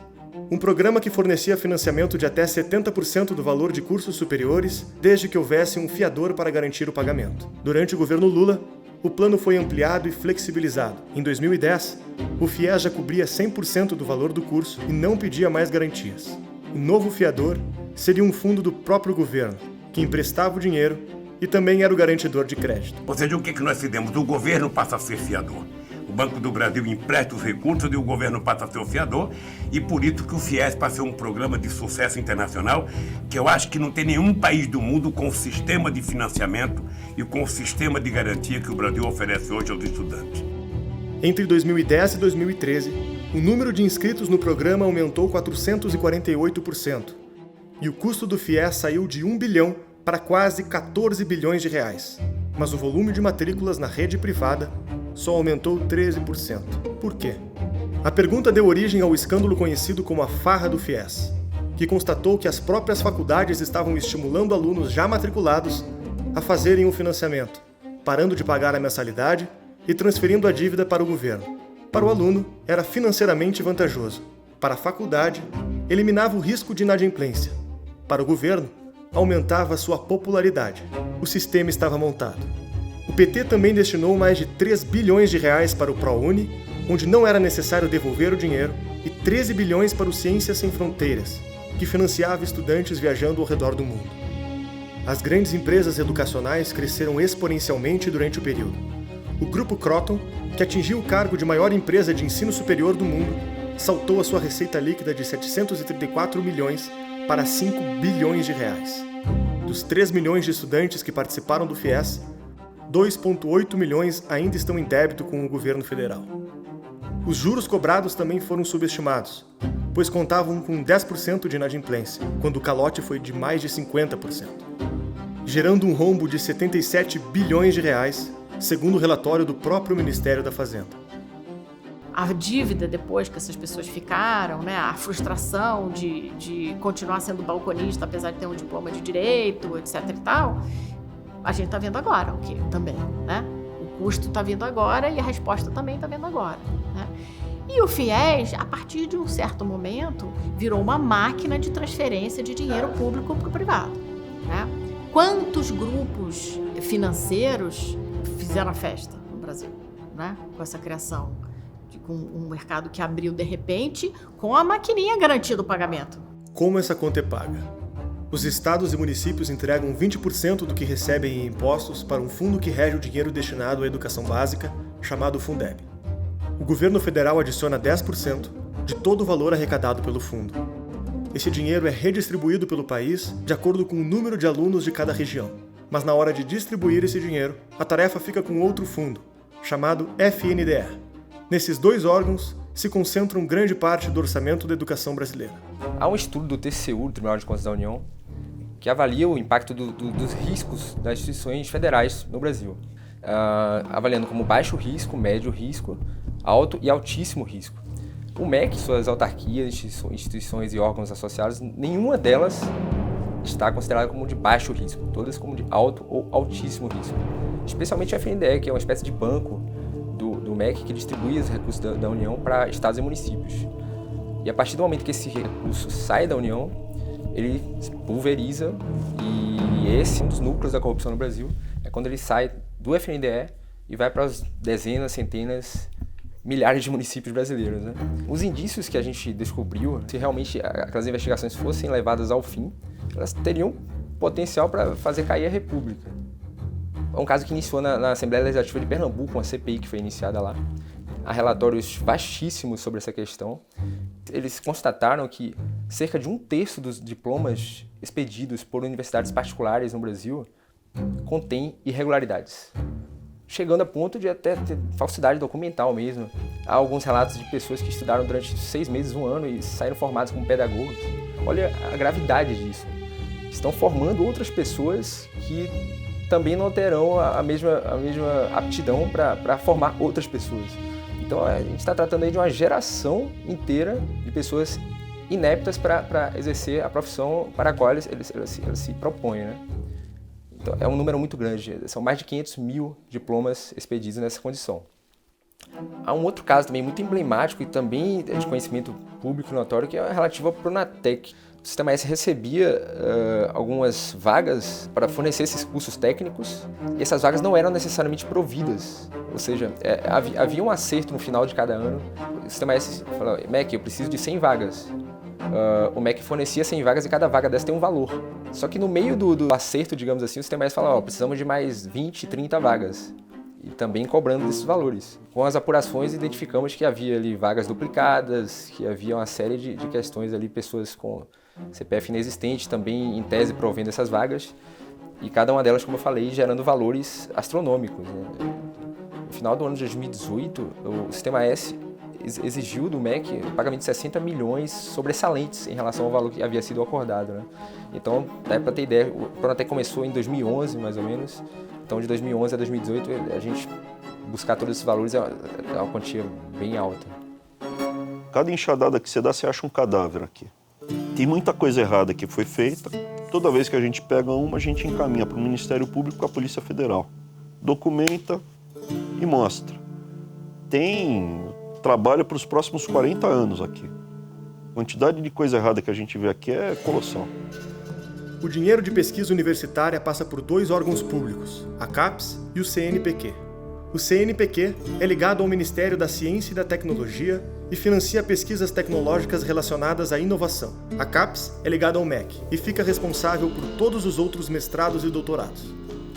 um programa que fornecia financiamento de até 70% do valor de cursos superiores, desde que houvesse um fiador para garantir o pagamento. Durante o governo Lula, o plano foi ampliado e flexibilizado. Em 2010, o FIES já cobria 100% do valor do curso e não pedia mais garantias. O novo fiador seria um fundo do próprio governo, que emprestava o dinheiro e também era o garantidor de crédito. Ou seja, o que nós fizemos? O governo passa a ser fiador. O Banco do Brasil empresta os recursos e o governo passa a ser o fiador, e por isso que o FIES passa a ser um programa de sucesso internacional, que eu acho que não tem nenhum país do mundo com o sistema de financiamento e com o sistema de garantia que o Brasil oferece hoje aos estudantes. Entre 2010 e 2013, o número de inscritos no programa aumentou 448%, e o custo do FIES saiu de 1 bilhão para quase 14 bilhões de reais. Mas o volume de matrículas na rede privada só aumentou 13%. Por quê? A pergunta deu origem ao escândalo conhecido como a farra do FIES, que constatou que as próprias faculdades estavam estimulando alunos já matriculados a fazerem o financiamento, parando de pagar a mensalidade e transferindo a dívida para o governo. Para o aluno, era financeiramente vantajoso. Para a faculdade, eliminava o risco de inadimplência. Para o governo, aumentava sua popularidade. O sistema estava montado. O PT também destinou mais de 3 bilhões de reais para o ProUni, onde não era necessário devolver o dinheiro, e 13 bilhões para o Ciências Sem Fronteiras, que financiava estudantes viajando ao redor do mundo. As grandes empresas educacionais cresceram exponencialmente durante o período. O Grupo Croton, que atingiu o cargo de maior empresa de ensino superior do mundo, saltou a sua receita líquida de 734 milhões para 5 bilhões de reais. Dos 3 milhões de estudantes que participaram do FIES, 2,8 milhões ainda estão em débito com o governo federal. Os juros cobrados também foram subestimados, pois contavam com 10% de inadimplência, quando o calote foi de mais de 50%, gerando um rombo de 77 bilhões de reais, segundo o relatório do próprio Ministério da Fazenda. A dívida depois que essas pessoas ficaram, né, a frustração de continuar sendo balconista, apesar de ter um diploma de direito, etc e tal, a gente está vendo agora o quê? Também, né? O custo está vindo agora e a resposta também está vindo agora, né? E o FIES, a partir de um certo momento, virou uma máquina de transferência de dinheiro público para o privado, né? Quantos grupos financeiros fizeram a festa no Brasil, né? Com essa criação, com um mercado que abriu de repente, com a maquininha garantida o pagamento. Como essa conta é paga? Os estados e municípios entregam 20% do que recebem em impostos para um fundo que rege o dinheiro destinado à educação básica, chamado Fundeb. O governo federal adiciona 10% de todo o valor arrecadado pelo fundo. Esse dinheiro é redistribuído pelo país de acordo com o número de alunos de cada região. Mas na hora de distribuir esse dinheiro, a tarefa fica com outro fundo, chamado FNDE. Nesses dois órgãos se concentram grande parte do orçamento da educação brasileira. Há um estudo do TCU, do Tribunal de Contas da União, que avalia o impacto dos riscos das instituições federais no Brasil. avaliando como baixo risco, médio risco, alto e altíssimo risco. O MEC, suas autarquias, instituições e órgãos associados, nenhuma delas está considerada como de baixo risco, todas como de alto ou altíssimo risco. Especialmente a FNDE, que é uma espécie de banco do MEC que distribui os recursos da União para estados e municípios. E a partir do momento que esse recurso sai da União, ele se pulveriza, e esse é um dos núcleos da corrupção no Brasil, é quando ele sai do FNDE e vai para as dezenas, centenas, milhares de municípios brasileiros, né? Os indícios que a gente descobriu, se realmente aquelas investigações fossem levadas ao fim, elas teriam potencial para fazer cair a República. É um caso que iniciou na Assembleia Legislativa de Pernambuco, uma CPI que foi iniciada lá. Há relatórios vastíssimos sobre essa questão. Eles constataram que cerca de 1/3 dos diplomas expedidos por universidades particulares no Brasil contém irregularidades, chegando a ponto de até ter falsidade documental mesmo. Há alguns relatos de pessoas que estudaram durante 6 meses, 1 ano e saíram formadas como pedagogos. Olha a gravidade disso. Estão formando outras pessoas que também não terão a mesma aptidão para formar outras pessoas. Então a gente está tratando aí de uma geração inteira de pessoas ineptas para exercer a profissão para a qual eles se propõem, né? Então, é um número muito grande, são mais de 500 mil diplomas expedidos nessa condição. Há um outro caso também muito emblemático e também de conhecimento público e notório, que é relativo ao Pronatec. O Sistema S recebia algumas vagas para fornecer esses cursos técnicos, e essas vagas não eram necessariamente providas, ou seja, havia um acerto no final de cada ano. O Sistema S falou: MEC, eu preciso de 100 vagas. O MEC fornecia 100 vagas e cada vaga dessa tem um valor. Só que no meio do acerto, digamos assim, o Sistema S fala: precisamos de mais 20, 30 vagas. E também cobrando esses valores. Com as apurações, identificamos que havia ali vagas duplicadas, que havia uma série de questões ali, pessoas com CPF inexistente também, em tese, provendo essas vagas. E cada uma delas, como eu falei, gerando valores astronômicos, né? No final do ano de 2018, o Sistema S exigiu do MEC o pagamento de 60 milhões sobressalentes em relação ao valor que havia sido acordado, né? Então, para ter ideia, o Pronatec começou em 2011, mais ou menos. Então, de 2011 a 2018, a gente buscar todos esses valores é uma quantia bem alta. Cada enxadada que você dá, você acha um cadáver aqui. Tem muita coisa errada que foi feita. Toda vez que a gente pega uma, a gente encaminha para o Ministério Público, para a Polícia Federal. Documenta e mostra. Tem trabalho para os próximos 40 anos aqui. A quantidade de coisa errada que a gente vê aqui é colossal. O dinheiro de pesquisa universitária passa por 2 órgãos públicos, a CAPES e o CNPq. O CNPq é ligado ao Ministério da Ciência e da Tecnologia e financia pesquisas tecnológicas relacionadas à inovação. A CAPES é ligada ao MEC e fica responsável por todos os outros mestrados e doutorados.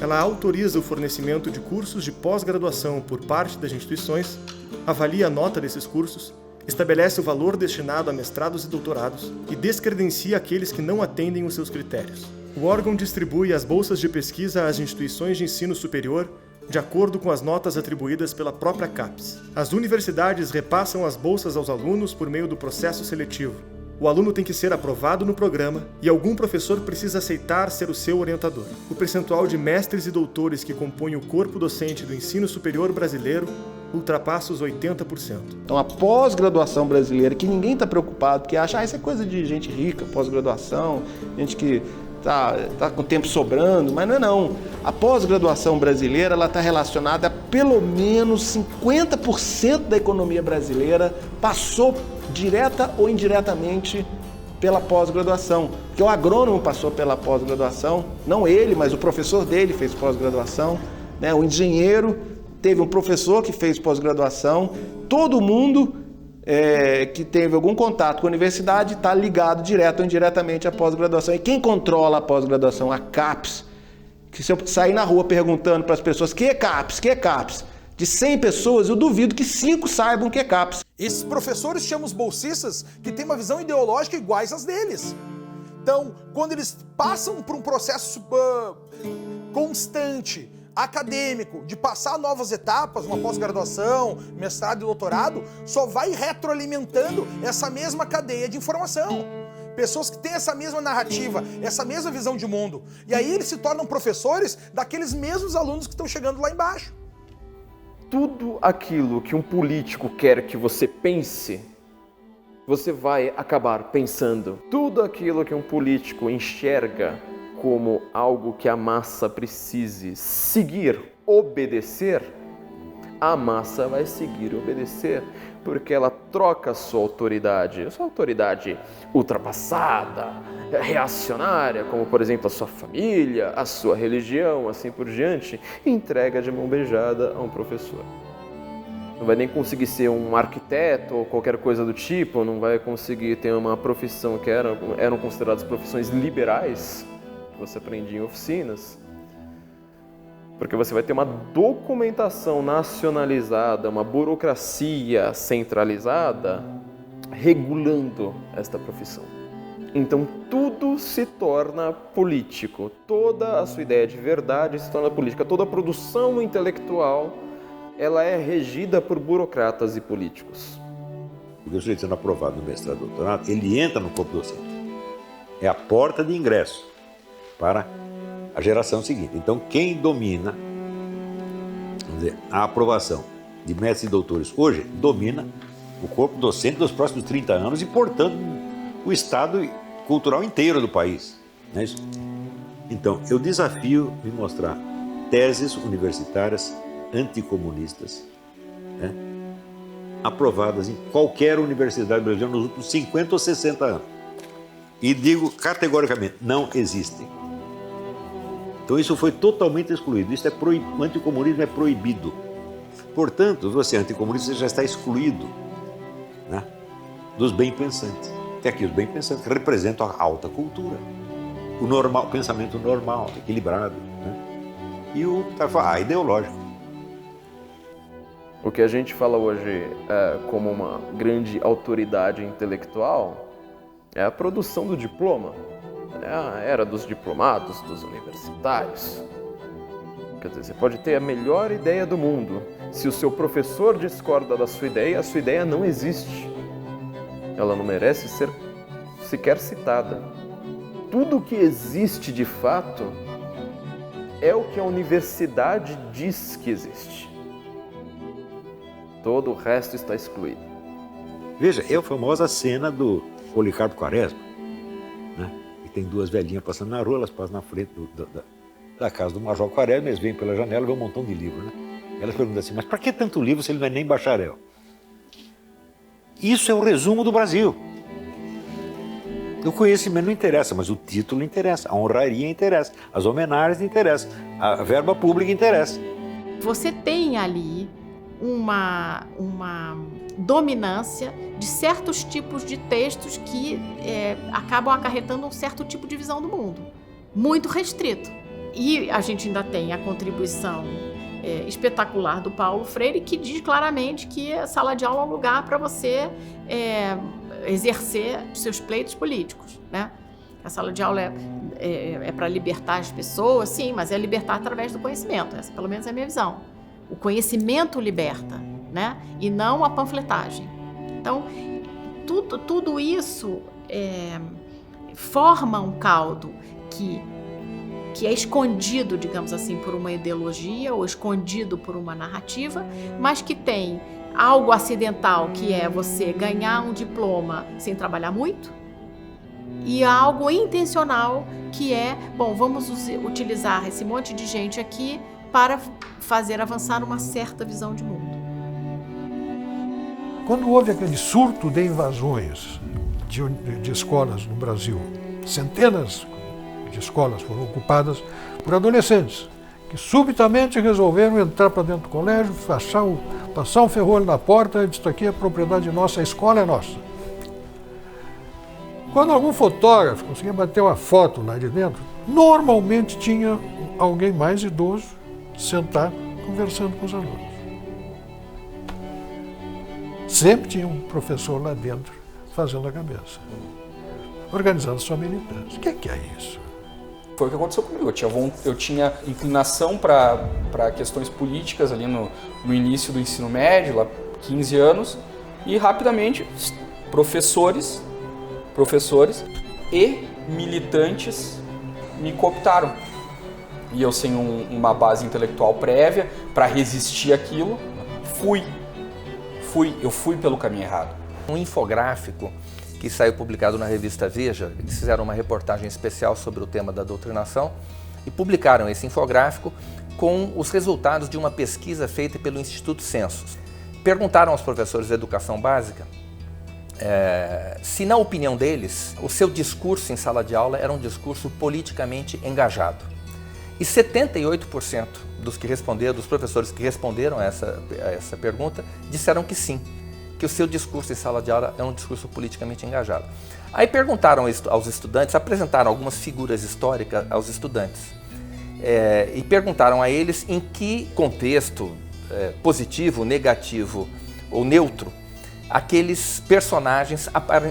Ela autoriza o fornecimento de cursos de pós-graduação por parte das instituições, avalia a nota desses cursos, estabelece o valor destinado a mestrados e doutorados e descredencia aqueles que não atendem os seus critérios. O órgão distribui as bolsas de pesquisa às instituições de ensino superior de acordo com as notas atribuídas pela própria CAPES. As universidades repassam as bolsas aos alunos por meio do processo seletivo. O aluno tem que ser aprovado no programa e algum professor precisa aceitar ser o seu orientador. O percentual de mestres e doutores que compõem o corpo docente do ensino superior brasileiro ultrapassa os 80%. Então a pós-graduação brasileira, que ninguém está preocupado, porque acha isso é coisa de gente rica, pós-graduação, gente que tá com tempo sobrando, mas não. A pós-graduação brasileira ela está relacionada a pelo menos 50% da economia brasileira passou direta ou indiretamente pela pós-graduação. Porque o agrônomo passou pela pós-graduação, não ele, mas o professor dele fez pós-graduação, né? O engenheiro teve um professor que fez pós-graduação, todo mundo que teve algum contato com a universidade está ligado direto ou indiretamente à pós-graduação. E quem controla a pós-graduação? A CAPES. Que se eu sair na rua perguntando para as pessoas que é CAPES, que é CAPES, de 100 pessoas, eu duvido que 5 saibam que é CAPES. Esses professores chamam os bolsistas que têm uma visão ideológica iguais às deles. Então, quando eles passam por um processo constante, acadêmico, de passar novas etapas, uma pós-graduação, mestrado e doutorado, só vai retroalimentando essa mesma cadeia de informação. Pessoas que têm essa mesma narrativa, essa mesma visão de mundo. E aí eles se tornam professores daqueles mesmos alunos que estão chegando lá embaixo. Tudo aquilo que um político quer que você pense, você vai acabar pensando. Tudo aquilo que um político enxerga como algo que a massa precise seguir, obedecer, a massa vai seguir e obedecer, porque ela troca a sua autoridade ultrapassada, reacionária, como por exemplo a sua família, a sua religião, assim por diante, e entrega de mão beijada a um professor. Não vai nem conseguir ser um arquiteto ou qualquer coisa do tipo, não vai conseguir ter uma profissão que eram consideradas profissões liberais, que você aprendia em oficinas, porque você vai ter uma documentação nacionalizada, uma burocracia centralizada regulando esta profissão. Então tudo se torna político, toda a sua ideia de verdade se torna política, toda a produção intelectual ela é regida por burocratas e políticos. Porque o sujeito sendo aprovado no mestrado e doutorado, ele entra no corpo docente. É a porta de ingresso para a geração seguinte. Então, quem domina, vamos dizer, a aprovação de mestres e doutores hoje, domina o corpo docente dos próximos 30 anos e, portanto, o estado cultural inteiro do país. Não é isso? Então, eu desafio me mostrar teses universitárias anticomunistas, né, aprovadas em qualquer universidade brasileira nos últimos 50 ou 60 anos. E digo categoricamente, não existem. Então isso foi totalmente excluído. Isso o anticomunismo é proibido. Portanto, você é anticomunista, você já está excluído, né, dos bem-pensantes. Que aqui os bem-pensantes representam a alta cultura, o pensamento normal, equilibrado, né, e o ideológico. O que a gente fala hoje como uma grande autoridade intelectual é a produção do diploma. É a era dos diplomados, dos universitários. Quer dizer, você pode ter a melhor ideia do mundo. Se o seu professor discorda da sua ideia, a sua ideia não existe. Ela não merece ser sequer citada. Tudo que existe de fato é o que a universidade diz que existe. Todo o resto está excluído. Veja, é a famosa cena do Policarpo Quaresma, né? E tem duas velhinhas passando na rua, elas passam na frente da casa do Major Quaresma, eles vêm pela janela e vê um montão de livros, né? Elas perguntam assim, mas para que tanto livro se ele não é nem bacharel? Isso é o resumo do Brasil. O conhecimento não interessa, mas o título interessa, a honraria interessa, as homenagens interessam, a verba pública interessa. Você tem ali uma dominância de certos tipos de textos que acabam acarretando um certo tipo de visão do mundo, muito restrito. E a gente ainda tem a contribuição espetacular do Paulo Freire, que diz claramente que a sala de aula é um lugar para você exercer seus pleitos políticos, né? A sala de aula é para libertar as pessoas, sim, mas é libertar através do conhecimento. Essa, pelo menos, é a minha visão. O conhecimento liberta, né? E não a panfletagem. Então, tudo isso forma um caldo que é escondido, digamos assim, por uma ideologia ou escondido por uma narrativa, mas que tem algo acidental, que é você ganhar um diploma sem trabalhar muito, e algo intencional, que é, bom, vamos utilizar esse monte de gente aqui para fazer avançar uma certa visão de mundo. Quando houve aquele surto de invasões de escolas no Brasil, centenas de escolas foram ocupadas por adolescentes que subitamente resolveram entrar para dentro do colégio, passar um ferrolho na porta e dizer, isso aqui é propriedade nossa, a escola é nossa. Quando algum fotógrafo conseguia bater uma foto lá de dentro, normalmente tinha alguém mais idoso sentado conversando com os alunos. Sempre tinha um professor lá dentro fazendo a cabeça, organizando sua militância. O que é isso? Foi o que aconteceu comigo. Eu tinha inclinação para questões políticas ali no início do ensino médio, lá 15 anos, e rapidamente professores e militantes me cooptaram. E eu, sem uma base intelectual prévia para resistir àquilo, eu fui pelo caminho errado. Um infográfico que saiu publicado na revista Veja, eles fizeram uma reportagem especial sobre o tema da doutrinação e publicaram esse infográfico com os resultados de uma pesquisa feita pelo Instituto Census. Perguntaram aos professores de educação básica se, na opinião deles, o seu discurso em sala de aula era um discurso politicamente engajado. E 78% dos professores que responderam a essa pergunta, disseram que sim, que o seu discurso em sala de aula é um discurso politicamente engajado. Aí perguntaram aos estudantes, apresentaram algumas figuras históricas aos estudantes, e perguntaram a eles em que contexto positivo, negativo ou neutro aqueles personagens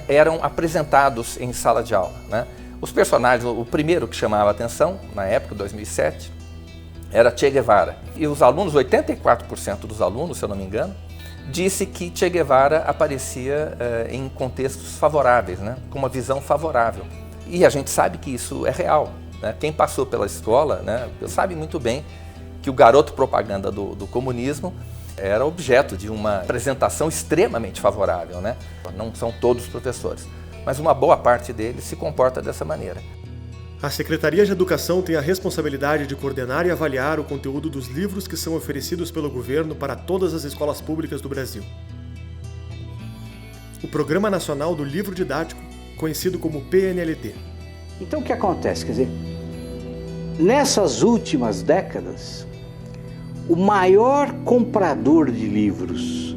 eram apresentados em sala de aula, né? Os personagens, o primeiro que chamava a atenção, na época, 2007, era Che Guevara. E os alunos, 84% dos alunos, se eu não me engano, disse que Che Guevara aparecia em contextos favoráveis, né? Com uma visão favorável. E a gente sabe que isso é real, né? Quem passou pela escola, né, sabe muito bem que o garoto propaganda do comunismo era objeto de uma apresentação extremamente favorável, né? Não são todos os professores, mas uma boa parte deles se comporta dessa maneira. A Secretaria de Educação tem a responsabilidade de coordenar e avaliar o conteúdo dos livros que são oferecidos pelo governo para todas as escolas públicas do Brasil. O Programa Nacional do Livro Didático, conhecido como PNLD. Então o que acontece? Quer dizer, nessas últimas décadas, o maior comprador de livros,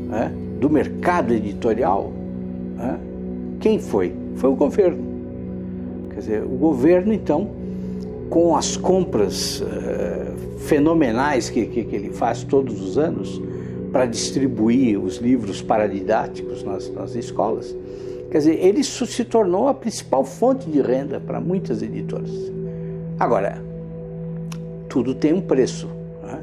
né, do mercado editorial, né, quem foi? Foi o governo. Quer dizer, o governo, então, com as compras fenomenais que ele faz todos os anos para distribuir os livros paradidáticos nas escolas, quer dizer, ele se tornou a principal fonte de renda para muitas editoras. Agora, tudo tem um preço, né?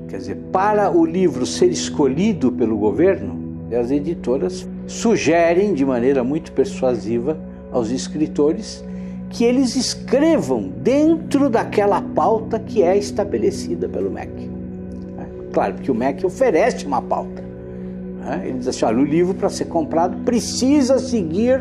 Quer dizer, para o livro ser escolhido pelo governo, as editoras sugerem de maneira muito persuasiva aos escritores que eles escrevam dentro daquela pauta que é estabelecida pelo MEC. Claro, porque o MEC oferece uma pauta. Ele diz assim, olha, o livro para ser comprado precisa seguir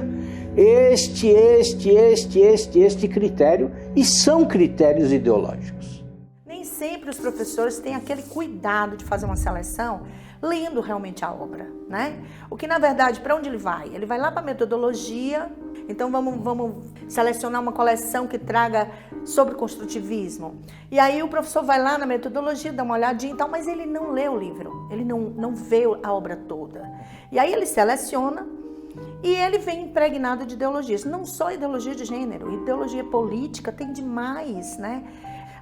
este critério, e são critérios ideológicos. Nem sempre os professores têm aquele cuidado de fazer uma seleção lendo realmente a obra, né? O que, na verdade, para onde ele vai? Ele vai lá para a metodologia. Então vamos selecionar uma coleção que traga sobre construtivismo. E aí o professor vai lá na metodologia, dá uma olhadinha e tal, mas ele não lê o livro, ele não vê a obra toda. E aí ele seleciona e ele vem impregnado de ideologias. Não só ideologia de gênero, ideologia política tem demais, né?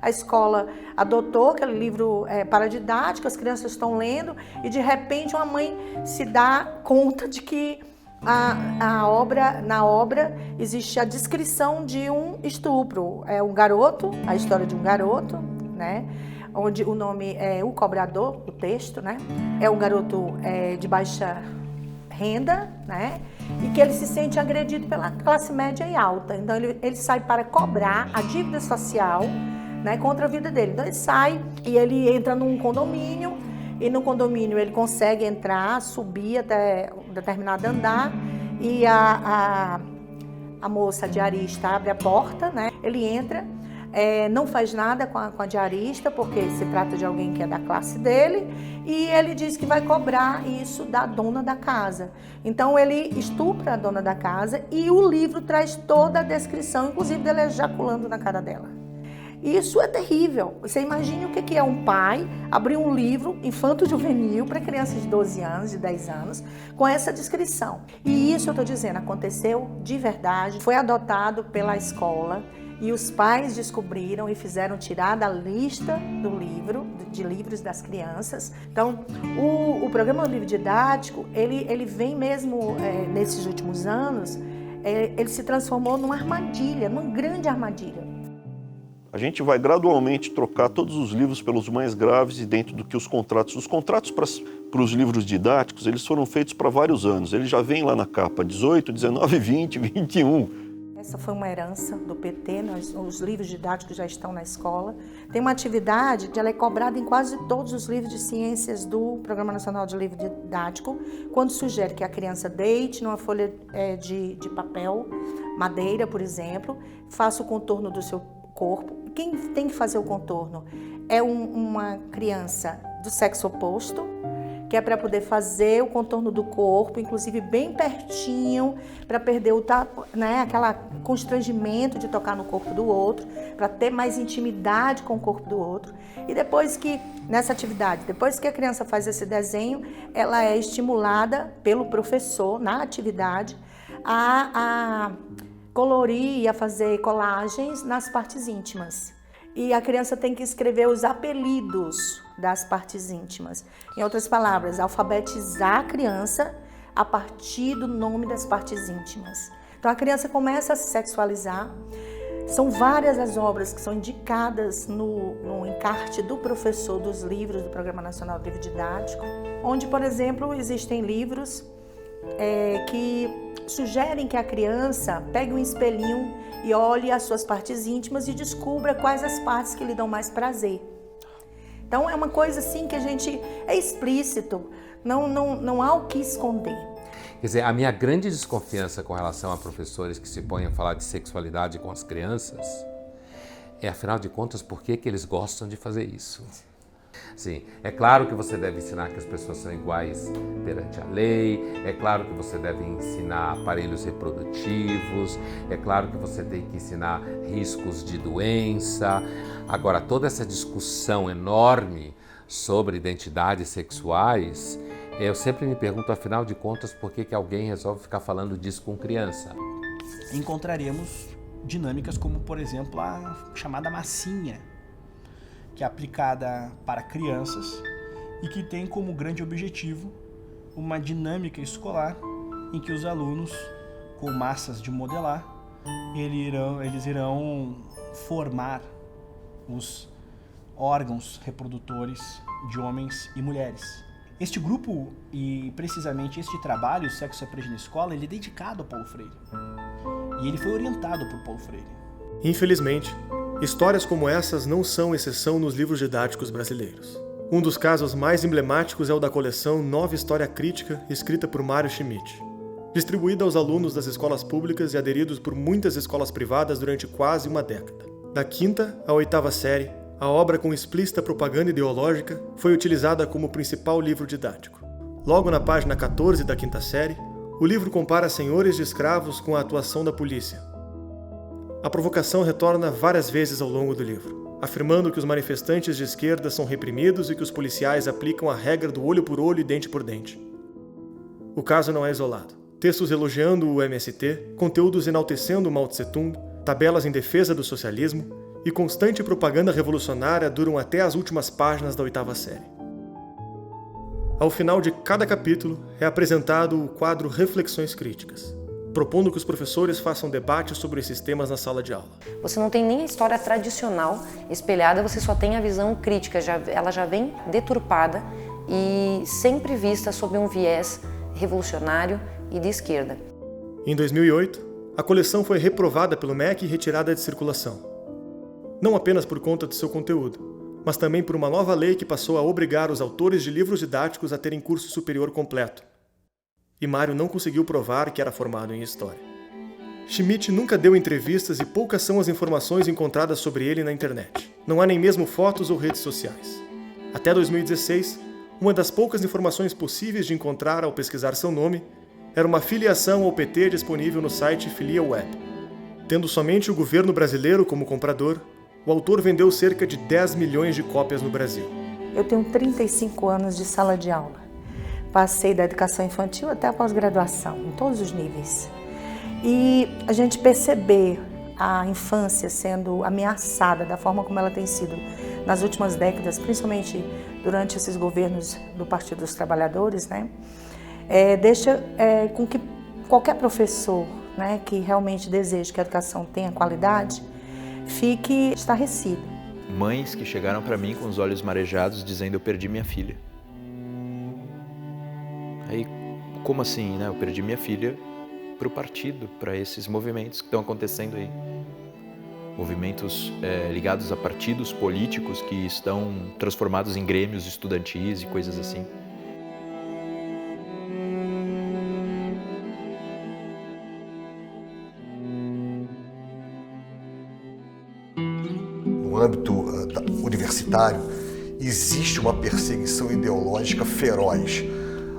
A escola adotou aquele livro paradidático, as crianças estão lendo e de repente uma mãe se dá conta de que na obra existe a descrição de um estupro. É um garoto, a história de um garoto, né? Onde o nome é O Cobrador, o texto, né? É um garoto de baixa renda, né? E que ele se sente agredido pela classe média e alta. Então ele sai para cobrar a dívida social, né, contra a vida dele. Então ele sai e ele entra num condomínio, e no condomínio ele consegue entrar, subir até um determinado andar, e a moça diarista abre a porta, né? Ele entra, não faz nada com a diarista, porque se trata de alguém que é da classe dele, e ele diz que vai cobrar isso da dona da casa. Então ele estupra a dona da casa, e o livro traz toda a descrição, inclusive dele ejaculando na cara dela. Isso é terrível. Você imagina o que é um pai abrir um livro infanto-juvenil para crianças de 12 anos, de 10 anos, com essa descrição. E isso, eu estou dizendo, aconteceu de verdade, foi adotado pela escola e os pais descobriram e fizeram tirar da lista do livro, de livros das crianças. Então, o programa do livro didático, ele vem mesmo, nesses últimos anos, ele se transformou numa armadilha, numa grande armadilha. A gente vai gradualmente trocar todos os livros pelos mais graves e dentro do que os contratos. Os contratos para os livros didáticos, eles foram feitos para vários anos. Eles já vêm lá na capa 18, 19, 20, 21. Essa foi uma herança do PT, os livros didáticos já estão na escola. Tem uma atividade que ela é cobrada em quase todos os livros de ciências do Programa Nacional de Livro Didático, quando sugere que a criança deite numa folha de papel, madeira, por exemplo, faça o contorno do seu corpo. Quem tem que fazer o contorno é uma criança do sexo oposto, que é para poder fazer o contorno do corpo, inclusive bem pertinho, para perder aquele constrangimento de tocar no corpo do outro, para ter mais intimidade com o corpo do outro. E depois que, nessa atividade, depois que a criança faz esse desenho, ela é estimulada pelo professor, na atividade, a colorir e a fazer colagens nas partes íntimas. E a criança tem que escrever os apelidos das partes íntimas. Em outras palavras, alfabetizar a criança a partir do nome das partes íntimas. Então a criança começa a se sexualizar. São várias as obras que são indicadas no encarte do professor dos livros do Programa Nacional de Livro Didático, onde, por exemplo, existem livros que sugerem que a criança pegue um espelhinho e olhe as suas partes íntimas e descubra quais as partes que lhe dão mais prazer. Então é uma coisa assim que a gente é explícito, não há o que esconder. Quer dizer, a minha grande desconfiança com relação a professores que se põem a falar de sexualidade com as crianças é, afinal de contas, por que eles gostam de fazer isso? Sim, é claro que você deve ensinar que as pessoas são iguais perante a lei, é claro que você deve ensinar aparelhos reprodutivos, é claro que você tem que ensinar riscos de doença. Agora, toda essa discussão enorme sobre identidades sexuais, eu sempre me pergunto, afinal de contas, por que alguém resolve ficar falando disso com criança? Encontraremos dinâmicas como, por exemplo, a chamada massinha, que é aplicada para crianças e que tem como grande objetivo uma dinâmica escolar em que os alunos, com massas de modelar, eles irão formar os órgãos reprodutores de homens e mulheres. Este grupo e precisamente este trabalho, o Sexo Aprende na Escola, ele é dedicado a Paulo Freire. E ele foi orientado por Paulo Freire. Infelizmente, histórias como essas não são exceção nos livros didáticos brasileiros. Um dos casos mais emblemáticos é o da coleção Nova História Crítica, escrita por Mário Schmidt. Distribuída aos alunos das escolas públicas e aderidos por muitas escolas privadas durante quase uma década. Da 5ª à 8ª série, a obra com explícita propaganda ideológica foi utilizada como principal livro didático. Logo na página 14 da 5ª série, o livro compara senhores de escravos com a atuação da polícia. A provocação retorna várias vezes ao longo do livro, afirmando que os manifestantes de esquerda são reprimidos e que os policiais aplicam a regra do olho por olho e dente por dente. O caso não é isolado. Textos elogiando o MST, conteúdos enaltecendo Mao Tse-tung, tabelas em defesa do socialismo e constante propaganda revolucionária duram até as últimas páginas da 8ª série. Ao final de cada capítulo é apresentado o quadro Reflexões Críticas, propondo que os professores façam debate sobre esses temas na sala de aula. Você não tem nem a história tradicional espelhada, você só tem a visão crítica, ela já vem deturpada e sempre vista sob um viés revolucionário e de esquerda. Em 2008, a coleção foi reprovada pelo MEC e retirada de circulação. Não apenas por conta de seu conteúdo, mas também por uma nova lei que passou a obrigar os autores de livros didáticos a terem curso superior completo. E Mário não conseguiu provar que era formado em História. Schmidt nunca deu entrevistas e poucas são as informações encontradas sobre ele na internet. Não há nem mesmo fotos ou redes sociais. Até 2016, uma das poucas informações possíveis de encontrar ao pesquisar seu nome era uma filiação ao PT disponível no site FiliaWeb. Tendo somente o governo brasileiro como comprador, o autor vendeu cerca de 10 milhões de cópias no Brasil. Eu tenho 35 anos de sala de aula. Passei da educação infantil até a pós-graduação, em todos os níveis. E a gente perceber a infância sendo ameaçada da forma como ela tem sido nas últimas décadas, principalmente durante esses governos do Partido dos Trabalhadores, né, deixa com que qualquer professor, né, que realmente deseje que a educação tenha qualidade, fique estarrecido. Mães que chegaram para mim com os olhos marejados dizendo: eu perdi minha filha. Aí, como assim, né? Eu perdi minha filha o partido, para esses movimentos que estão acontecendo aí. Movimentos ligados a partidos políticos que estão transformados em grêmios estudantis e coisas assim. No âmbito universitário, existe uma perseguição ideológica feroz.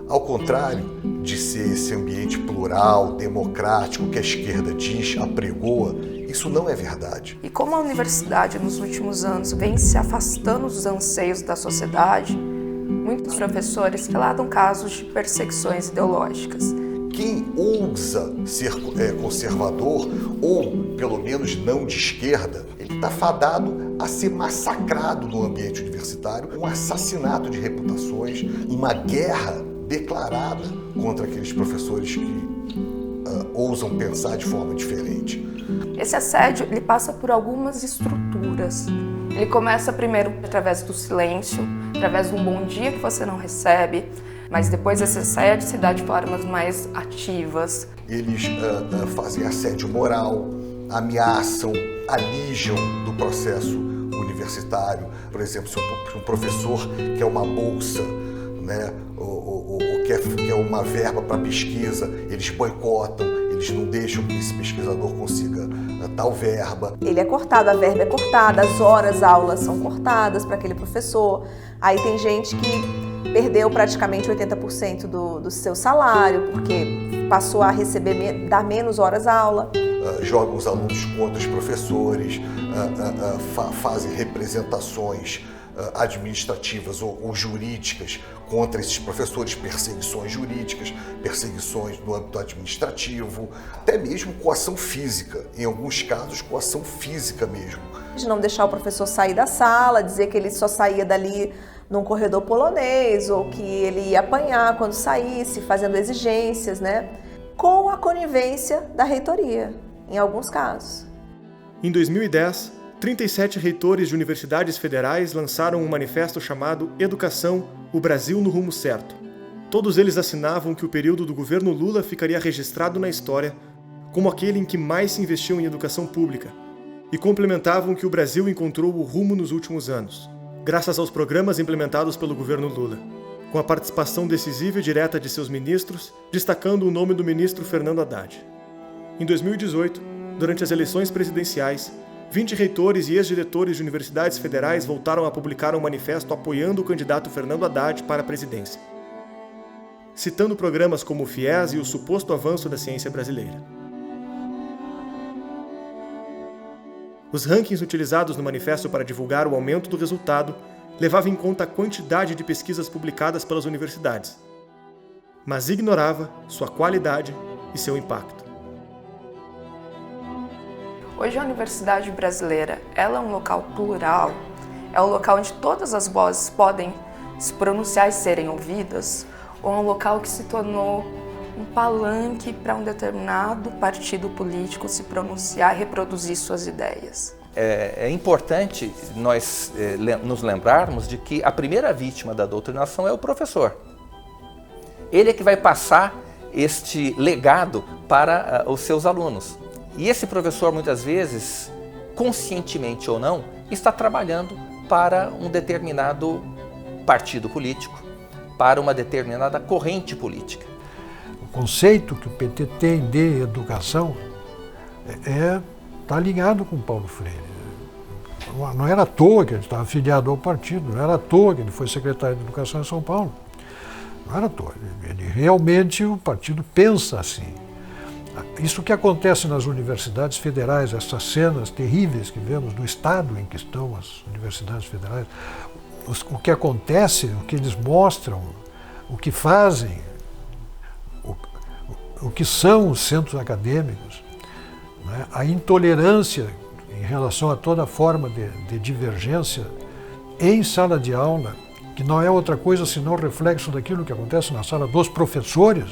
Ao contrário de ser esse ambiente plural, democrático, que a esquerda diz, apregoa, isso não é verdade. E como a universidade nos últimos anos vem se afastando dos anseios da sociedade, muitos professores relatam casos de perseguições ideológicas. Quem ousa ser conservador, ou pelo menos não de esquerda, ele está fadado a ser massacrado no ambiente universitário, um assassinato de reputações, uma guerra declarada contra aqueles professores que ousam pensar de forma diferente. Esse assédio ele passa por algumas estruturas. Ele começa primeiro através do silêncio, através de um bom dia que você não recebe, mas depois esse assédio se dá de formas mais ativas. Eles fazem assédio moral, ameaçam, alijam do processo universitário. Por exemplo, se um professor quer uma bolsa, né, ou quer uma verba para pesquisa, eles boicotam, eles não deixam que esse pesquisador consiga tal verba. Ele é cortado, a verba é cortada, as horas aulas são cortadas para aquele professor. Aí tem gente que perdeu praticamente 80% do seu salário, porque passou a receber, dar menos horas aula. Jogam os alunos contra os professores, fazem representações administrativas ou jurídicas contra esses professores, perseguições jurídicas, perseguições no âmbito administrativo, até mesmo coação física, em alguns casos coação física mesmo. De não deixar o professor sair da sala, dizer que ele só saía dali num corredor polonês, ou que ele ia apanhar quando saísse, fazendo exigências, né? Com a conivência da reitoria, em alguns casos. Em 2010, 37 reitores de universidades federais lançaram um manifesto chamado Educação, o Brasil no Rumo Certo. Todos eles assinavam que o período do governo Lula ficaria registrado na história como aquele em que mais se investiu em educação pública, e complementavam que o Brasil encontrou o rumo nos últimos anos, graças aos programas implementados pelo governo Lula, com a participação decisiva e direta de seus ministros, destacando o nome do ministro Fernando Haddad. Em 2018, durante as eleições presidenciais, 20 reitores e ex-diretores de universidades federais voltaram a publicar um manifesto apoiando o candidato Fernando Haddad para a presidência, citando programas como o FIES e o suposto avanço da ciência brasileira. Os rankings utilizados no manifesto para divulgar o aumento do resultado levavam em conta a quantidade de pesquisas publicadas pelas universidades, mas ignorava sua qualidade e seu impacto. Hoje a Universidade Brasileira, ela é um local plural, é um local onde todas as vozes podem se pronunciar e serem ouvidas, ou é um local que se tornou um palanque para um determinado partido político se pronunciar e reproduzir suas ideias. É importante nós nos lembrarmos de que a primeira vítima da doutrinação é o professor. Ele é que vai passar este legado para os seus alunos. E esse professor, muitas vezes, conscientemente ou não, está trabalhando para um determinado partido político, para uma determinada corrente política. O conceito que o PT tem de educação está ligado com Paulo Freire. Não era à toa que ele estava afiliado ao partido, não era à toa que ele foi secretário de Educação em São Paulo. Não era à toa. Realmente o partido pensa assim. Isso que acontece nas universidades federais, essas cenas terríveis que vemos no estado em que estão as universidades federais, o que acontece, o que eles mostram, o que fazem, o que são os centros acadêmicos, né? A intolerância em relação a toda forma de divergência em sala de aula, que não é outra coisa senão reflexo daquilo que acontece na sala dos professores.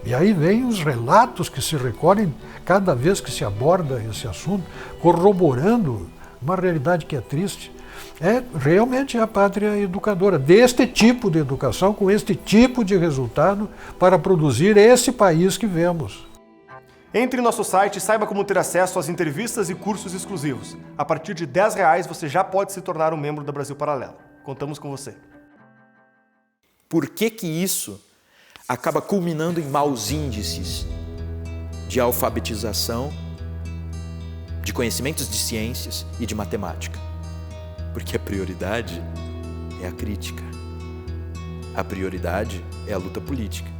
E aí vem os relatos que se recolhem cada vez que se aborda esse assunto, corroborando uma realidade que é triste. Realmente a pátria educadora, deste tipo de educação, com este tipo de resultado, para produzir esse país que vemos. Entre em nosso site e saiba como ter acesso às entrevistas e cursos exclusivos. A partir de R$10 você já pode se tornar um membro da Brasil Paralelo. Contamos com você. Por que que isso acaba culminando em maus índices de alfabetização, de conhecimentos de ciências e de matemática? Porque a prioridade é a crítica. A prioridade é a luta política.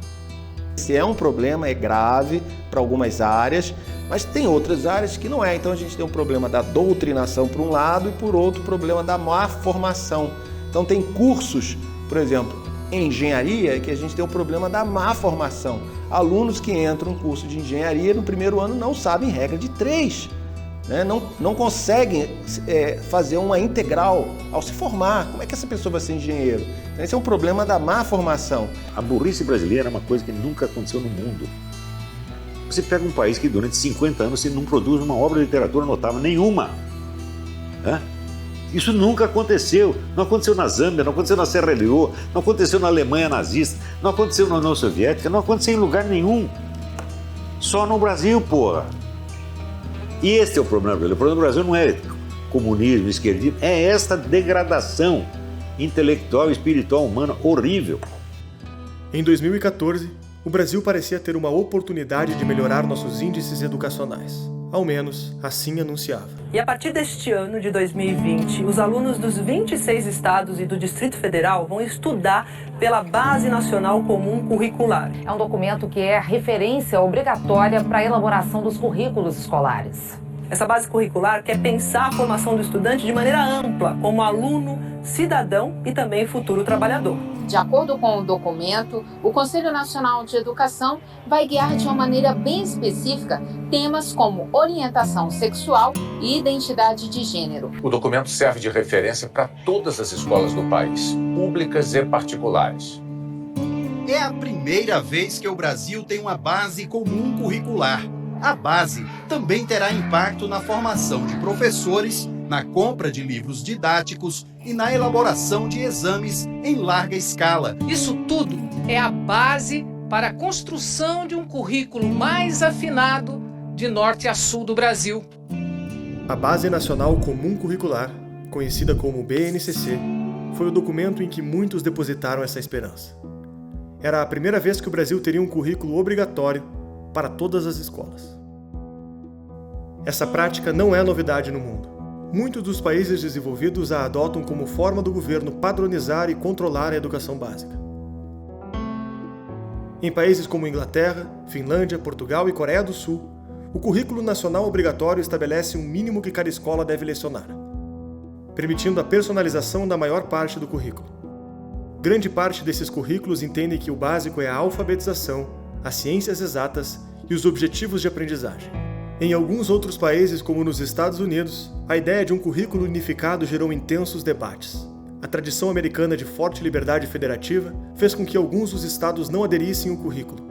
Se é um problema, é grave para algumas áreas, mas tem outras áreas que não é. Então a gente tem um problema da doutrinação por um lado e por outro problema da má formação. Então tem cursos, por exemplo, em engenharia, que a gente tem o problema da má formação. Alunos que entram no curso de engenharia no primeiro ano não sabem regra de 3. Né? Não conseguem fazer uma integral ao se formar. Como é que essa pessoa vai ser engenheiro? Então, esse é um problema da má formação. A burrice brasileira é uma coisa que nunca aconteceu no mundo. Você pega um país que durante 50 anos não produz uma obra de literatura notável nenhuma. Isso nunca aconteceu. Não aconteceu na Zâmbia, não aconteceu na Serra Leoa, não aconteceu na Alemanha nazista, não aconteceu na União Soviética, não aconteceu em lugar nenhum. Só no Brasil, porra. E esse é o problema do Brasil. O problema do Brasil não é comunismo, esquerdismo, é esta degradação intelectual, espiritual, humana horrível. Em 2014, o Brasil parecia ter uma oportunidade de melhorar nossos índices educacionais. Ao menos, assim anunciava. E a partir deste ano de 2020, os alunos dos 26 estados e do Distrito Federal vão estudar pela Base Nacional Comum Curricular. É um documento que é referência obrigatória para a elaboração dos currículos escolares. Essa base curricular quer pensar a formação do estudante de maneira ampla, como aluno, cidadão e também futuro trabalhador. De acordo com o documento, o Conselho Nacional de Educação vai guiar de uma maneira bem específica temas como orientação sexual e identidade de gênero. O documento serve de referência para todas as escolas do país, públicas e particulares. É a primeira vez que o Brasil tem uma base comum curricular. A base também terá impacto na formação de professores, na compra de livros didáticos e na elaboração de exames em larga escala. Isso tudo é a base para a construção de um currículo mais afinado de norte a sul do Brasil. A Base Nacional Comum Curricular, conhecida como BNCC, foi o documento em que muitos depositaram essa esperança. Era a primeira vez que o Brasil teria um currículo obrigatório para todas as escolas. Essa prática não é novidade no mundo. Muitos dos países desenvolvidos a adotam como forma do governo padronizar e controlar a educação básica. Em países como Inglaterra, Finlândia, Portugal e Coreia do Sul, o currículo nacional obrigatório estabelece um mínimo que cada escola deve lecionar, permitindo a personalização da maior parte do currículo. Grande parte desses currículos entendem que o básico é a alfabetização, as ciências exatas e os objetivos de aprendizagem. Em alguns outros países, como nos Estados Unidos, a ideia de um currículo unificado gerou intensos debates. A tradição americana de forte liberdade federativa fez com que alguns dos estados não aderissem ao currículo.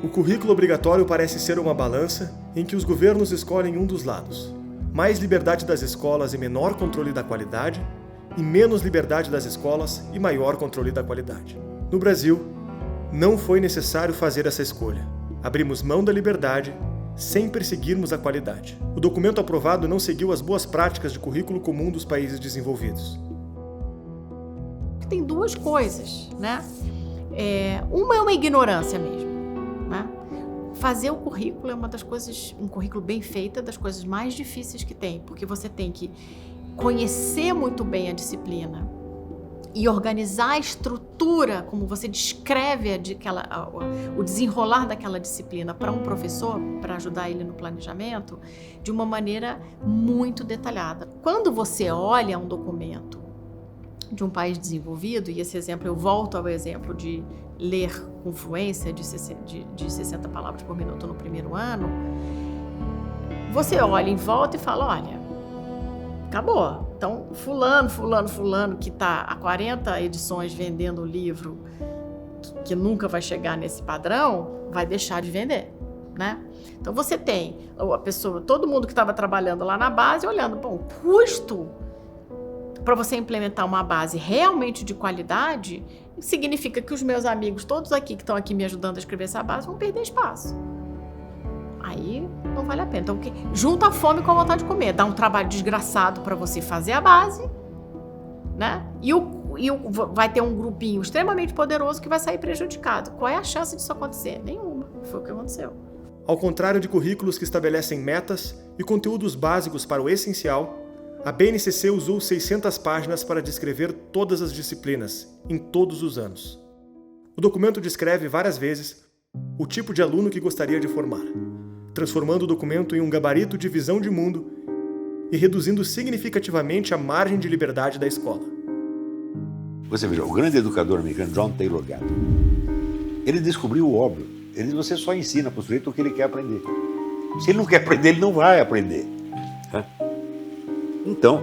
O currículo obrigatório parece ser uma balança em que os governos escolhem um dos lados: mais liberdade das escolas e menor controle da qualidade, e menos liberdade das escolas e maior controle da qualidade. No Brasil, não foi necessário fazer essa escolha. Abrimos mão da liberdade sem perseguirmos a qualidade. O documento aprovado não seguiu as boas práticas de currículo comum dos países desenvolvidos. Tem duas coisas, né? Uma é uma ignorância mesmo, né? Fazer o currículo é uma das coisas, um currículo bem feito, é das coisas mais difíceis que tem, porque você tem que conhecer muito bem a disciplina e organizar a estrutura, como você descreve o desenrolar daquela disciplina para um professor, para ajudar ele no planejamento, de uma maneira muito detalhada. Quando você olha um documento de um país desenvolvido, e esse exemplo, eu volto ao exemplo de ler com fluência de 60 palavras por minuto no primeiro ano, você olha em volta e fala, olha, acabou. Então, fulano, que está há 40 edições vendendo o livro que nunca vai chegar nesse padrão, vai deixar de vender, né? Então, você tem a pessoa, todo mundo que estava trabalhando lá na base, olhando, bom, o custo para você implementar uma base realmente de qualidade significa que os meus amigos, todos aqui que estão aqui me ajudando a escrever essa base, vão perder espaço. aí não vale a pena. Então, junta a fome com a vontade de comer. Dá um trabalho desgraçado para você fazer a base, né? E vai ter um grupinho extremamente poderoso que vai sair prejudicado. Qual é a chance disso acontecer? Nenhuma. Foi o que aconteceu. Ao contrário de currículos que estabelecem metas e conteúdos básicos para o essencial, a BNCC usou 600 páginas para descrever todas as disciplinas, em todos os anos. O documento descreve várias vezes o tipo de aluno que gostaria de formar, transformando o documento em um gabarito de visão de mundo e reduzindo significativamente a margem de liberdade da escola. Você veja, o grande educador americano John Taylor Gatto, ele descobriu o óbvio. Ele diz, você só ensina para o sujeito o que ele quer aprender. Se ele não quer aprender, ele não vai aprender. Então,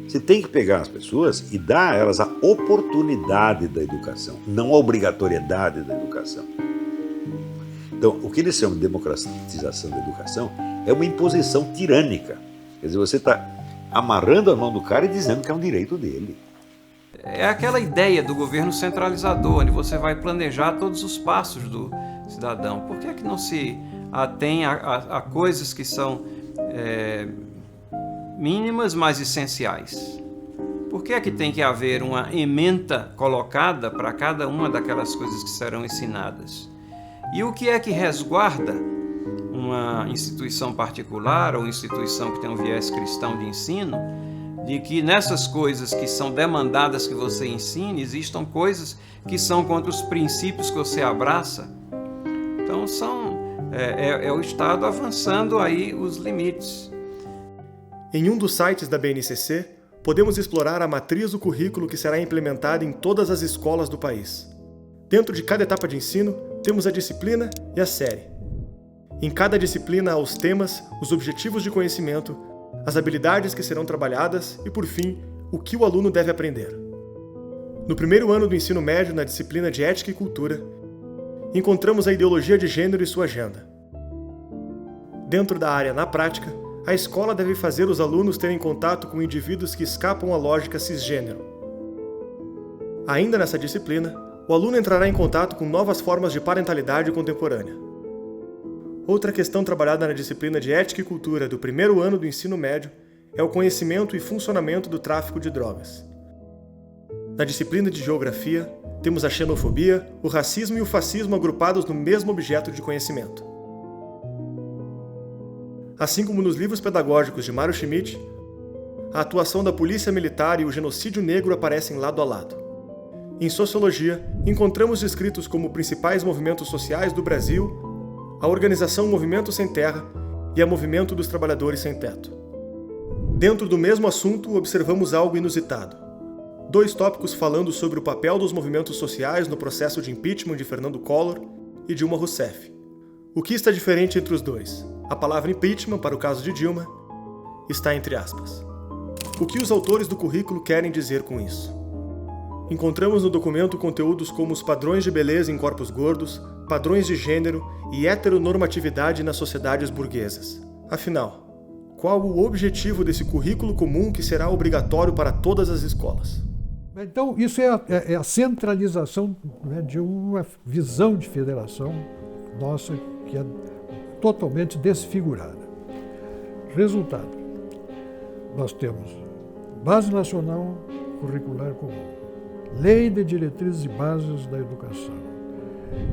você tem que pegar as pessoas e dar a elas a oportunidade da educação, não a obrigatoriedade da educação. Então, o que eles chamam de democratização da educação é uma imposição tirânica. Quer dizer, você está amarrando a mão do cara e dizendo que é um direito dele. É aquela ideia do governo centralizador, onde você vai planejar todos os passos do cidadão. Por que não se atém a coisas que são mínimas, mas essenciais? Por que tem que haver uma ementa colocada para cada uma daquelas coisas que serão ensinadas? E o que é que resguarda uma instituição particular ou instituição que tem um viés cristão de ensino, de que nessas coisas que são demandadas que você ensine, existam coisas que são contra os princípios que você abraça? Então é o Estado avançando aí os limites. Em um dos sites da BNCC, podemos explorar a matriz do currículo que será implementada em todas as escolas do país. Dentro de cada etapa de ensino, temos a disciplina e a série. Em cada disciplina há os temas, os objetivos de conhecimento, as habilidades que serão trabalhadas e, por fim, o que o aluno deve aprender. No primeiro ano do ensino médio, na disciplina de Ética e Cultura, encontramos a ideologia de gênero e sua agenda. Dentro da área na prática, a escola deve fazer os alunos terem contato com indivíduos que escapam à lógica cisgênero. Ainda nessa disciplina, o aluno entrará em contato com novas formas de parentalidade contemporânea. Outra questão trabalhada na disciplina de Ética e Cultura do primeiro ano do ensino médio é o conhecimento e funcionamento do tráfico de drogas. Na disciplina de Geografia, temos a xenofobia, o racismo e o fascismo agrupados no mesmo objeto de conhecimento. Assim como nos livros pedagógicos de Mário Schmidt, a atuação da polícia militar e o genocídio negro aparecem lado a lado. Em Sociologia, encontramos descritos como principais movimentos sociais do Brasil a organização Movimento Sem Terra e a Movimento dos Trabalhadores Sem Teto. Dentro do mesmo assunto, observamos algo inusitado. 2 tópicos falando sobre o papel dos movimentos sociais no processo de impeachment de Fernando Collor e Dilma Rousseff. O que está diferente entre os dois? A palavra impeachment, para o caso de Dilma, está entre aspas. O que os autores do currículo querem dizer com isso? Encontramos no documento conteúdos como os padrões de beleza em corpos gordos, padrões de gênero e heteronormatividade nas sociedades burguesas. Afinal, qual o objetivo desse currículo comum que será obrigatório para todas as escolas? Então, isso é a centralização, né, de uma visão de federação nossa que é totalmente desfigurada. Resultado, nós temos Base Nacional Curricular Comum, Lei de Diretrizes e Bases da Educação,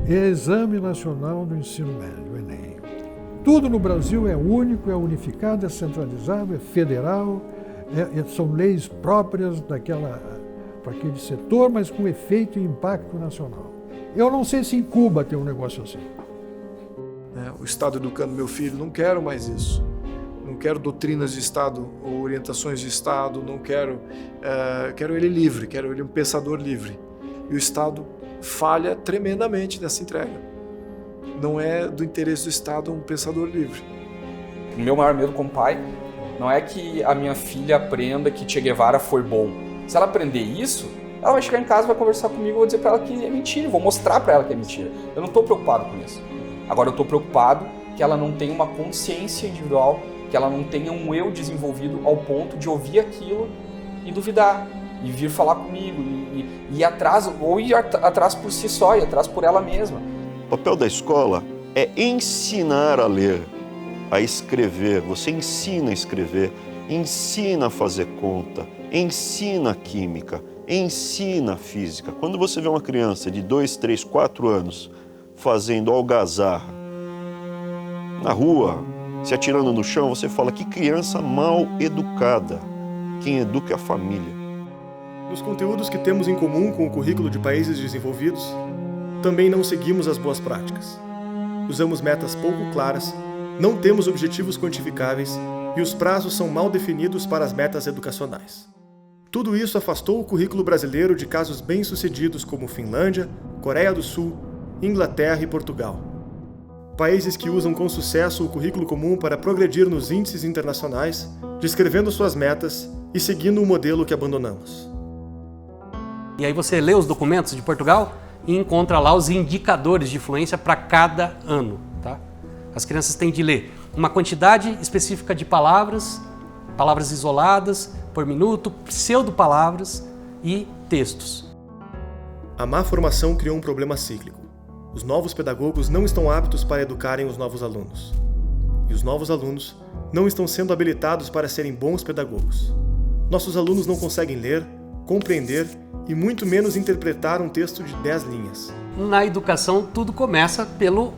Exame Nacional do Ensino Médio, Enem. Tudo no Brasil é único, é unificado, é centralizado, é federal, são leis próprias para aquele setor, mas com efeito e impacto nacional. Eu não sei se em Cuba tem um negócio assim. O Estado educando meu filho, não quero mais isso. Não quero doutrinas de Estado ou orientações de Estado, não quero... quero ele livre, quero ele um pensador livre. E o Estado falha tremendamente nessa entrega. Não é do interesse do Estado um pensador livre. O meu maior medo como pai não é que a minha filha aprenda que Che Guevara foi bom. Se ela aprender isso, ela vai chegar em casa, vai conversar comigo, eu vou dizer para ela que é mentira, vou mostrar para ela que é mentira. Eu não estou preocupado com isso. Agora eu estou preocupado que ela não tenha uma consciência individual, que ela não tenha um eu desenvolvido ao ponto de ouvir aquilo e duvidar, e vir falar comigo, e ir atrás, ou ir atrás por si só, ir atrás por ela mesma. O papel da escola é ensinar a ler, a escrever, você ensina a escrever, ensina a fazer conta, ensina a química, ensina a física. Quando você vê uma criança de 2, 3, 4 anos fazendo algazarra na rua, se atirando no chão, você fala que criança mal educada. Quem educa é a família. Nos conteúdos que temos em comum com o currículo de países desenvolvidos, também não seguimos as boas práticas. Usamos metas pouco claras, não temos objetivos quantificáveis e os prazos são mal definidos para as metas educacionais. Tudo isso afastou o currículo brasileiro de casos bem-sucedidos como Finlândia, Coreia do Sul, Inglaterra e Portugal. Países que usam com sucesso o currículo comum para progredir nos índices internacionais, descrevendo suas metas e seguindo um modelo que abandonamos. E aí você lê os documentos de Portugal e encontra lá os indicadores de fluência para cada ano. Tá? As crianças têm de ler uma quantidade específica de palavras, palavras isoladas por minuto, pseudopalavras e textos. A má formação criou um problema cíclico. Os novos pedagogos não estão aptos para educarem os novos alunos. E os novos alunos não estão sendo habilitados para serem bons pedagogos. Nossos alunos não conseguem ler, compreender e muito menos interpretar um texto de 10 linhas. Na educação, tudo começa pelo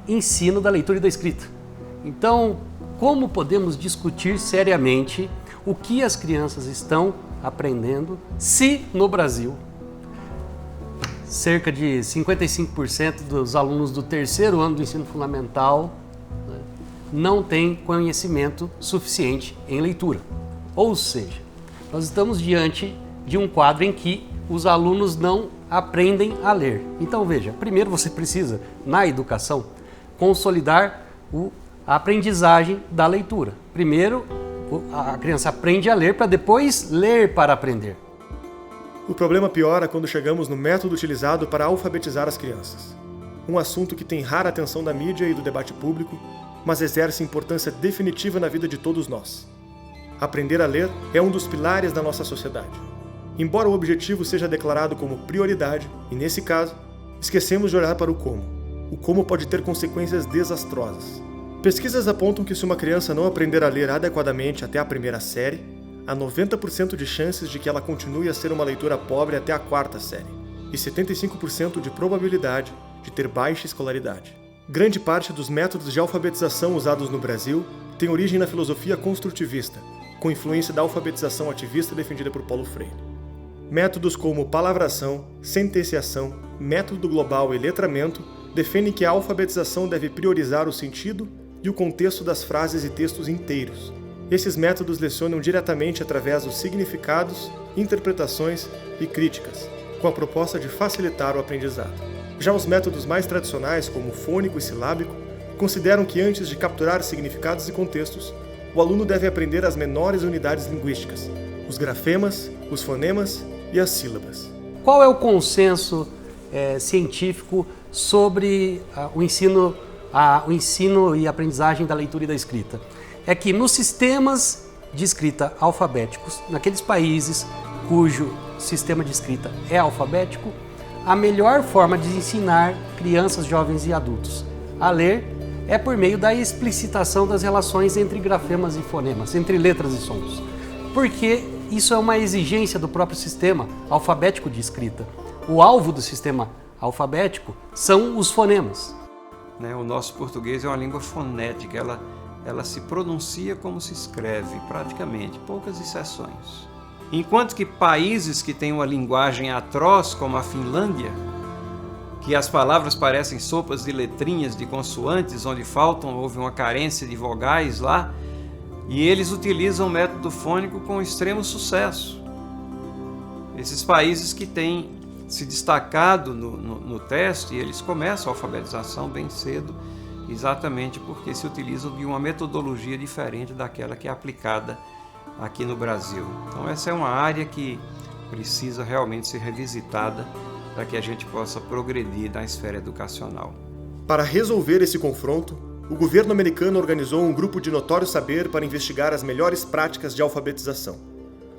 ensino da leitura e da escrita. Então, como podemos discutir seriamente o que as crianças estão aprendendo se no Brasil cerca de 55% dos alunos do terceiro ano do ensino fundamental, né, não têm conhecimento suficiente em leitura? Ou seja, nós estamos diante de um quadro em que os alunos não aprendem a ler. Então veja, primeiro você precisa, na educação, consolidar a aprendizagem da leitura. Primeiro, a criança aprende a ler para depois ler para aprender. O problema piora quando chegamos no método utilizado para alfabetizar as crianças. Um assunto que tem rara atenção da mídia e do debate público, mas exerce importância definitiva na vida de todos nós. Aprender a ler é um dos pilares da nossa sociedade. Embora o objetivo seja declarado como prioridade, e nesse caso, esquecemos de olhar para o como. O como pode ter consequências desastrosas. Pesquisas apontam que se uma criança não aprender a ler adequadamente até a primeira série, há 90% de chances de que ela continue a ser uma leitora pobre até a quarta série, e 75% de probabilidade de ter baixa escolaridade. Grande parte dos métodos de alfabetização usados no Brasil tem origem na filosofia construtivista, com influência da alfabetização ativista defendida por Paulo Freire. Métodos como palavração, sentenciação, método global e letramento defendem que a alfabetização deve priorizar o sentido e o contexto das frases e textos inteiros. Esses métodos lecionam diretamente através dos significados, interpretações e críticas, com a proposta de facilitar o aprendizado. Já os métodos mais tradicionais, como fônico e silábico, consideram que antes de capturar significados e contextos, o aluno deve aprender as menores unidades linguísticas, os grafemas, os fonemas e as sílabas. Qual é o consenso científico sobre o ensino e aprendizagem da leitura e da escrita? É que nos sistemas de escrita alfabéticos, naqueles países cujo sistema de escrita é alfabético, a melhor forma de ensinar crianças, jovens e adultos a ler é por meio da explicitação das relações entre grafemas e fonemas, entre letras e sons. Porque isso é uma exigência do próprio sistema alfabético de escrita. O alvo do sistema alfabético são os fonemas. O nosso português é uma língua fonética, ela se pronuncia como se escreve, praticamente, poucas exceções. Enquanto que países que têm uma linguagem atroz, como a Finlândia, que as palavras parecem sopas de letrinhas, de consoantes, onde houve uma carência de vogais lá, e eles utilizam o método fônico com extremo sucesso. Esses países que têm se destacado no teste, eles começam a alfabetização bem cedo, exatamente porque se utilizam de uma metodologia diferente daquela que é aplicada aqui no Brasil. Então essa é uma área que precisa realmente ser revisitada para que a gente possa progredir na esfera educacional. Para resolver esse confronto, o governo americano organizou um grupo de notório saber para investigar as melhores práticas de alfabetização.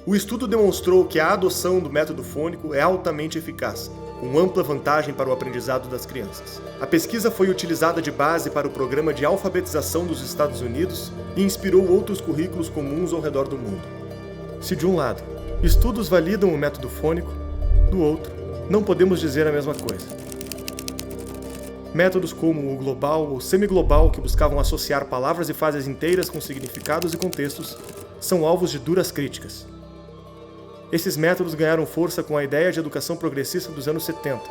O estudo demonstrou que a adoção do método fônico é altamente eficaz, com ampla vantagem para o aprendizado das crianças. A pesquisa foi utilizada de base para o programa de alfabetização dos Estados Unidos e inspirou outros currículos comuns ao redor do mundo. Se de um lado, estudos validam o método fônico, do outro, não podemos dizer a mesma coisa. Métodos como o global ou semiglobal, que buscavam associar palavras e frases inteiras com significados e contextos, são alvos de duras críticas. Esses métodos ganharam força com a ideia de educação progressista dos anos 70,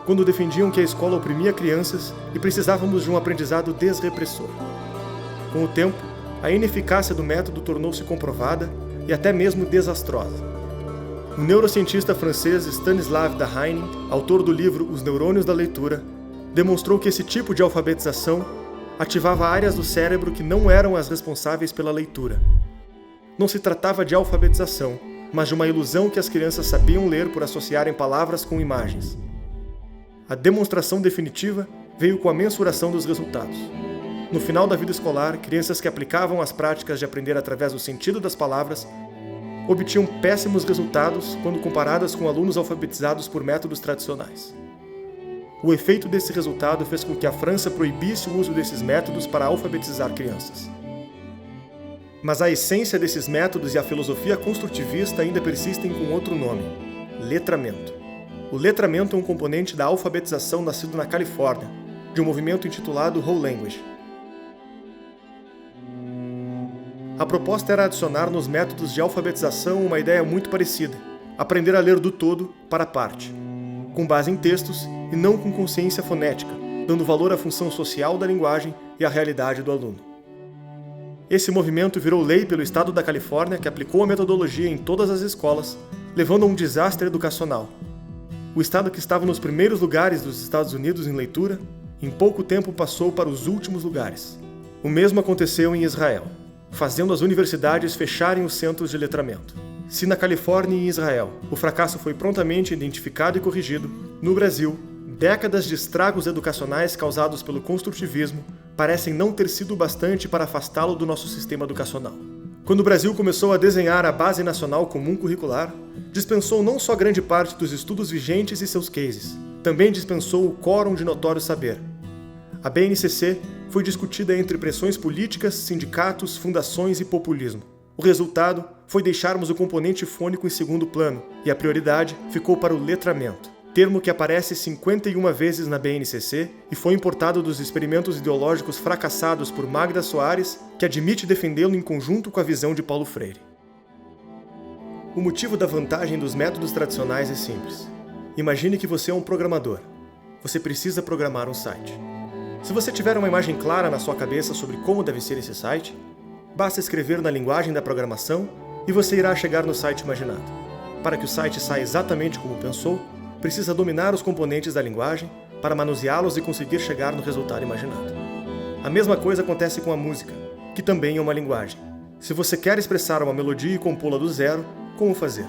quando defendiam que a escola oprimia crianças e precisávamos de um aprendizado desrepressor. Com o tempo, a ineficácia do método tornou-se comprovada e até mesmo desastrosa. O neurocientista francês Stanislas Dehaene, autor do livro Os Neurônios da Leitura, demonstrou que esse tipo de alfabetização ativava áreas do cérebro que não eram as responsáveis pela leitura. Não se tratava de alfabetização, mas de uma ilusão que as crianças sabiam ler por associarem palavras com imagens. A demonstração definitiva veio com a mensuração dos resultados. No final da vida escolar, crianças que aplicavam as práticas de aprender através do sentido das palavras obtinham péssimos resultados quando comparadas com alunos alfabetizados por métodos tradicionais. O efeito desse resultado fez com que a França proibisse o uso desses métodos para alfabetizar crianças. Mas a essência desses métodos e a filosofia construtivista ainda persistem com outro nome: letramento. O letramento é um componente da alfabetização nascido na Califórnia, de um movimento intitulado Whole Language. A proposta era adicionar nos métodos de alfabetização uma ideia muito parecida: aprender a ler do todo para a parte, com base em textos e não com consciência fonética, dando valor à função social da linguagem e à realidade do aluno. Esse movimento virou lei pelo estado da Califórnia, que aplicou a metodologia em todas as escolas, levando a um desastre educacional. O estado que estava nos primeiros lugares dos Estados Unidos em leitura, em pouco tempo passou para os últimos lugares. O mesmo aconteceu em Israel, fazendo as universidades fecharem os centros de letramento. Se na Califórnia e em Israel o fracasso foi prontamente identificado e corrigido, no Brasil, décadas de estragos educacionais causados pelo construtivismo parecem não ter sido bastante para afastá-lo do nosso sistema educacional. Quando o Brasil começou a desenhar a Base Nacional Comum Curricular, dispensou não só grande parte dos estudos vigentes e seus cases, também dispensou o quórum de notório saber. A BNCC foi discutida entre pressões políticas, sindicatos, fundações e populismo. O resultado foi deixarmos o componente fônico em segundo plano, e a prioridade ficou para o letramento, termo que aparece 51 vezes na BNCC e foi importado dos experimentos ideológicos fracassados por Magda Soares, que admite defendê-lo em conjunto com a visão de Paulo Freire. O motivo da vantagem dos métodos tradicionais é simples. Imagine que você é um programador. Você precisa programar um site. Se você tiver uma imagem clara na sua cabeça sobre como deve ser esse site, basta escrever na linguagem da programação e você irá chegar no site imaginado. Para que o site saia exatamente como pensou, precisa dominar os componentes da linguagem para manuseá-los e conseguir chegar no resultado imaginado. A mesma coisa acontece com a música, que também é uma linguagem. Se você quer expressar uma melodia e compô-la do zero, como fazer?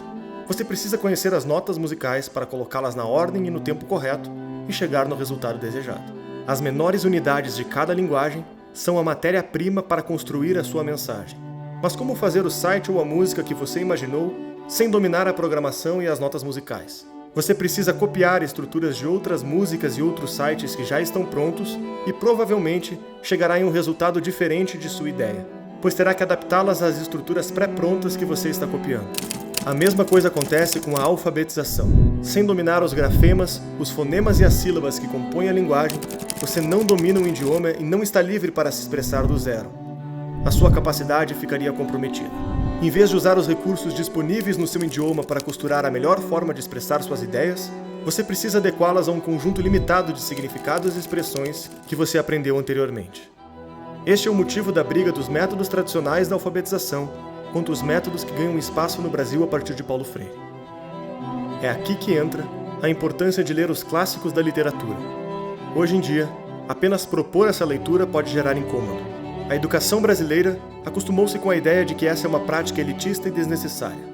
Você precisa conhecer as notas musicais para colocá-las na ordem e no tempo correto e chegar no resultado desejado. As menores unidades de cada linguagem são a matéria-prima para construir a sua mensagem. Mas como fazer o site ou a música que você imaginou sem dominar a programação e as notas musicais? Você precisa copiar estruturas de outras músicas e outros sites que já estão prontos e provavelmente chegará em um resultado diferente de sua ideia, pois terá que adaptá-las às estruturas pré-prontas que você está copiando. A mesma coisa acontece com a alfabetização. Sem dominar os grafemas, os fonemas e as sílabas que compõem a linguagem, você não domina o idioma e não está livre para se expressar do zero. A sua capacidade ficaria comprometida. Em vez de usar os recursos disponíveis no seu idioma para costurar a melhor forma de expressar suas ideias, você precisa adequá-las a um conjunto limitado de significados e expressões que você aprendeu anteriormente. Este é o motivo da briga dos métodos tradicionais da alfabetização contra os métodos que ganham espaço no Brasil a partir de Paulo Freire. É aqui que entra a importância de ler os clássicos da literatura. Hoje em dia, apenas propor essa leitura pode gerar incômodo. A educação brasileira acostumou-se com a ideia de que essa é uma prática elitista e desnecessária.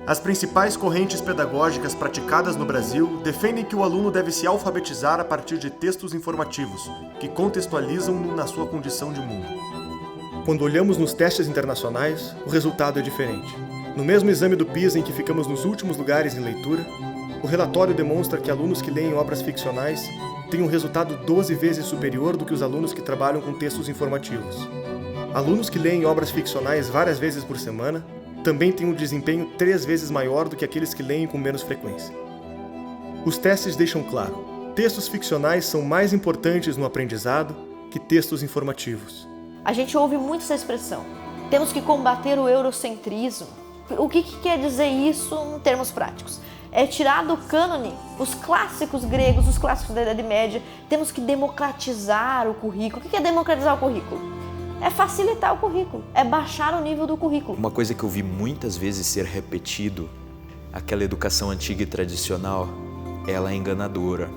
As principais correntes pedagógicas praticadas no Brasil defendem que o aluno deve se alfabetizar a partir de textos informativos, que contextualizam-no na sua condição de mundo. Quando olhamos nos testes internacionais, o resultado é diferente. No mesmo exame do PISA em que ficamos nos últimos lugares em leitura, O relatório demonstra que alunos que leem obras ficcionais têm um resultado 12 vezes superior do que os alunos que trabalham com textos informativos. Alunos que leem obras ficcionais várias vezes por semana também têm um desempenho 3 vezes maior do que aqueles que leem com menos frequência. Os testes deixam claro: textos ficcionais são mais importantes no aprendizado que textos informativos. A gente ouve muito essa expressão. Temos que combater o eurocentrismo. O que quer dizer isso em termos práticos? É tirar do cânone os clássicos gregos, os clássicos da Idade Média. Temos que democratizar o currículo. O que é democratizar o currículo? É facilitar o currículo, é baixar o nível do currículo. Uma coisa que eu vi muitas vezes ser repetido, aquela educação antiga e tradicional, ela é enganadora.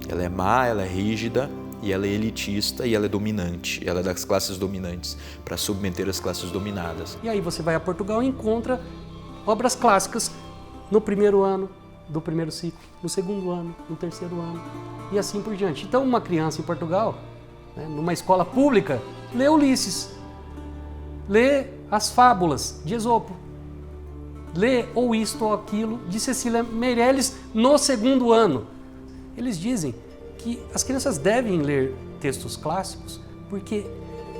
Ela é má, ela é rígida, e ela é elitista e ela é dominante. Ela é das classes dominantes, para submeter as classes dominadas. E aí você vai a Portugal e encontra obras clássicas no primeiro ano do primeiro ciclo, no segundo ano, no terceiro ano, e assim por diante. Então uma criança em Portugal, numa escola pública, lê Ulisses, lê as fábulas de Esopo, lê ou isto ou aquilo de Cecília Meirelles no segundo ano. Eles dizem que as crianças devem ler textos clássicos porque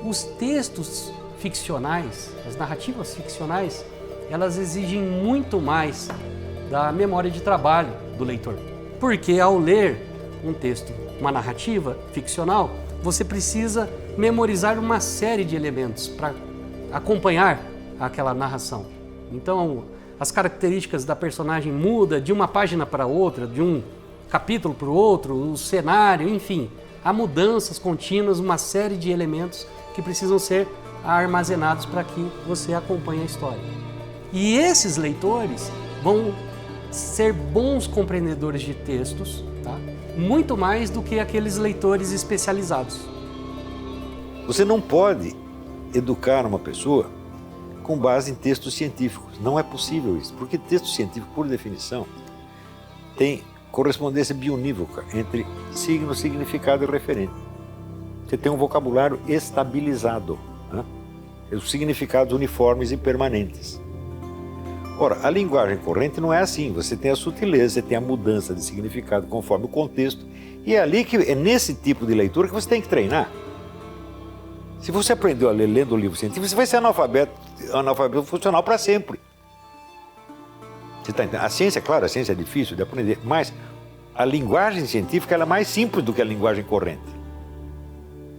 os textos ficcionais, as narrativas ficcionais, elas exigem muito mais da memória de trabalho do leitor. Porque ao ler um texto, uma narrativa ficcional, você precisa memorizar uma série de elementos para acompanhar aquela narração. Então, as características da personagem mudam de uma página para outra, de um capítulo para o outro, o cenário, enfim. Há mudanças contínuas, uma série de elementos que precisam ser armazenados para que você acompanhe a história. E esses leitores vão ser bons compreendedores de textos, tá? Muito mais do que aqueles leitores especializados. Você não pode educar uma pessoa com base em textos científicos. Não é possível isso, porque texto científico, por definição, tem correspondência bionívoca entre signo, significado e referente. Você tem um vocabulário estabilizado, né? Os significados uniformes e permanentes. Ora, a linguagem corrente não é assim. Você tem a sutileza, você tem a mudança de significado conforme o contexto, e é ali que é nesse tipo de leitura que você tem que treinar. Se você aprendeu a ler lendo o livro científico, você vai ser analfabeto funcional para sempre. Você tá entendendo? A ciência, claro, a ciência é difícil de aprender, mas a linguagem científica ela é mais simples do que a linguagem corrente.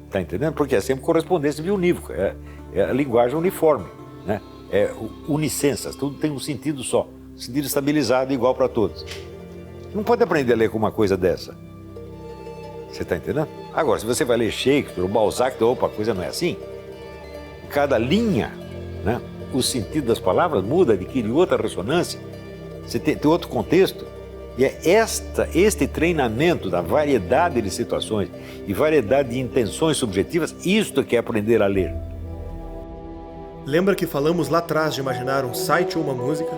Está entendendo? Porque é sempre correspondência bionívoca, é a linguagem uniforme, né? É unicensas, tudo tem um sentido só, um sentido estabilizado igual para todos. Não pode aprender a ler com uma coisa dessa. Você está entendendo? Agora, se você vai ler Shakespeare ou Balzac, opa, a coisa não é assim. Cada linha, né, o sentido das palavras muda, adquire outra ressonância, você tem outro contexto. E é este treinamento da variedade de situações e variedade de intenções subjetivas, isto que é aprender a ler. Lembra que falamos lá atrás de imaginar um site ou uma música?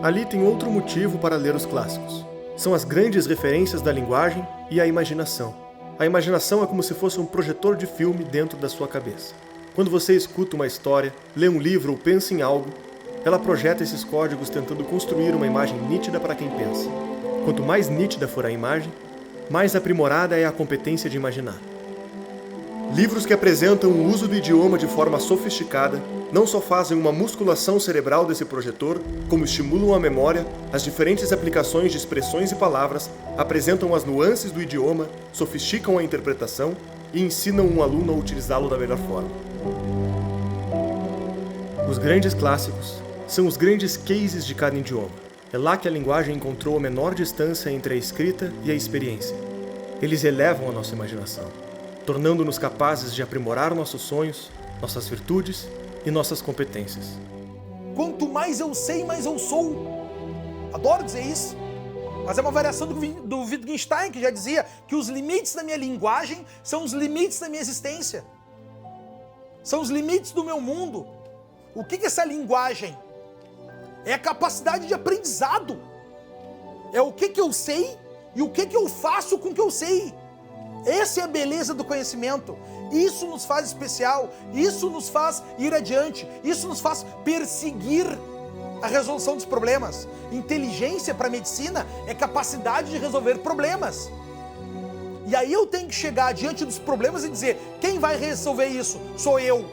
Ali tem outro motivo para ler os clássicos. São as grandes referências da linguagem e a imaginação. A imaginação é como se fosse um projetor de filme dentro da sua cabeça. Quando você escuta uma história, lê um livro ou pensa em algo, ela projeta esses códigos tentando construir uma imagem nítida para quem pensa. Quanto mais nítida for a imagem, mais aprimorada é a competência de imaginar. Livros que apresentam o uso do idioma de forma sofisticada não só fazem uma musculação cerebral desse projetor, como estimulam a memória, as diferentes aplicações de expressões e palavras, apresentam as nuances do idioma, sofisticam a interpretação e ensinam um aluno a utilizá-lo da melhor forma. Os grandes clássicos são os grandes cases de cada idioma. É lá que a linguagem encontrou a menor distância entre a escrita e a experiência. Eles elevam a nossa imaginação, tornando-nos capazes de aprimorar nossos sonhos, nossas virtudes e nossas competências. Quanto mais eu sei, mais eu sou. Adoro dizer isso. Mas é uma variação do Wittgenstein, que já dizia que os limites da minha linguagem são os limites da minha existência. São os limites do meu mundo. O que é essa linguagem? É a capacidade de aprendizado. É o que eu sei e o que eu faço com o que eu sei. Essa é a beleza do conhecimento. Isso nos faz especial, isso nos faz ir adiante, isso nos faz perseguir a resolução dos problemas. Inteligência para a medicina é capacidade de resolver problemas. E aí eu tenho que chegar diante dos problemas e dizer, quem vai resolver isso? Sou eu.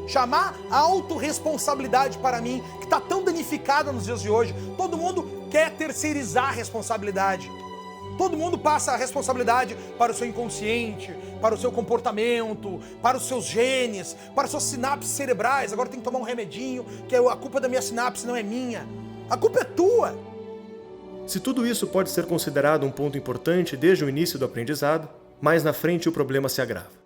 Chamar a autorresponsabilidade para mim, que está tão danificada nos dias de hoje. Todo mundo quer terceirizar a responsabilidade. Todo mundo passa a responsabilidade para o seu inconsciente, para o seu comportamento, para os seus genes, para as suas sinapses cerebrais. Agora tem que tomar um remedinho, que a culpa da minha sinapse não é minha. A culpa é tua. Se tudo isso pode ser considerado um ponto importante desde o início do aprendizado, mais na frente o problema se agrava.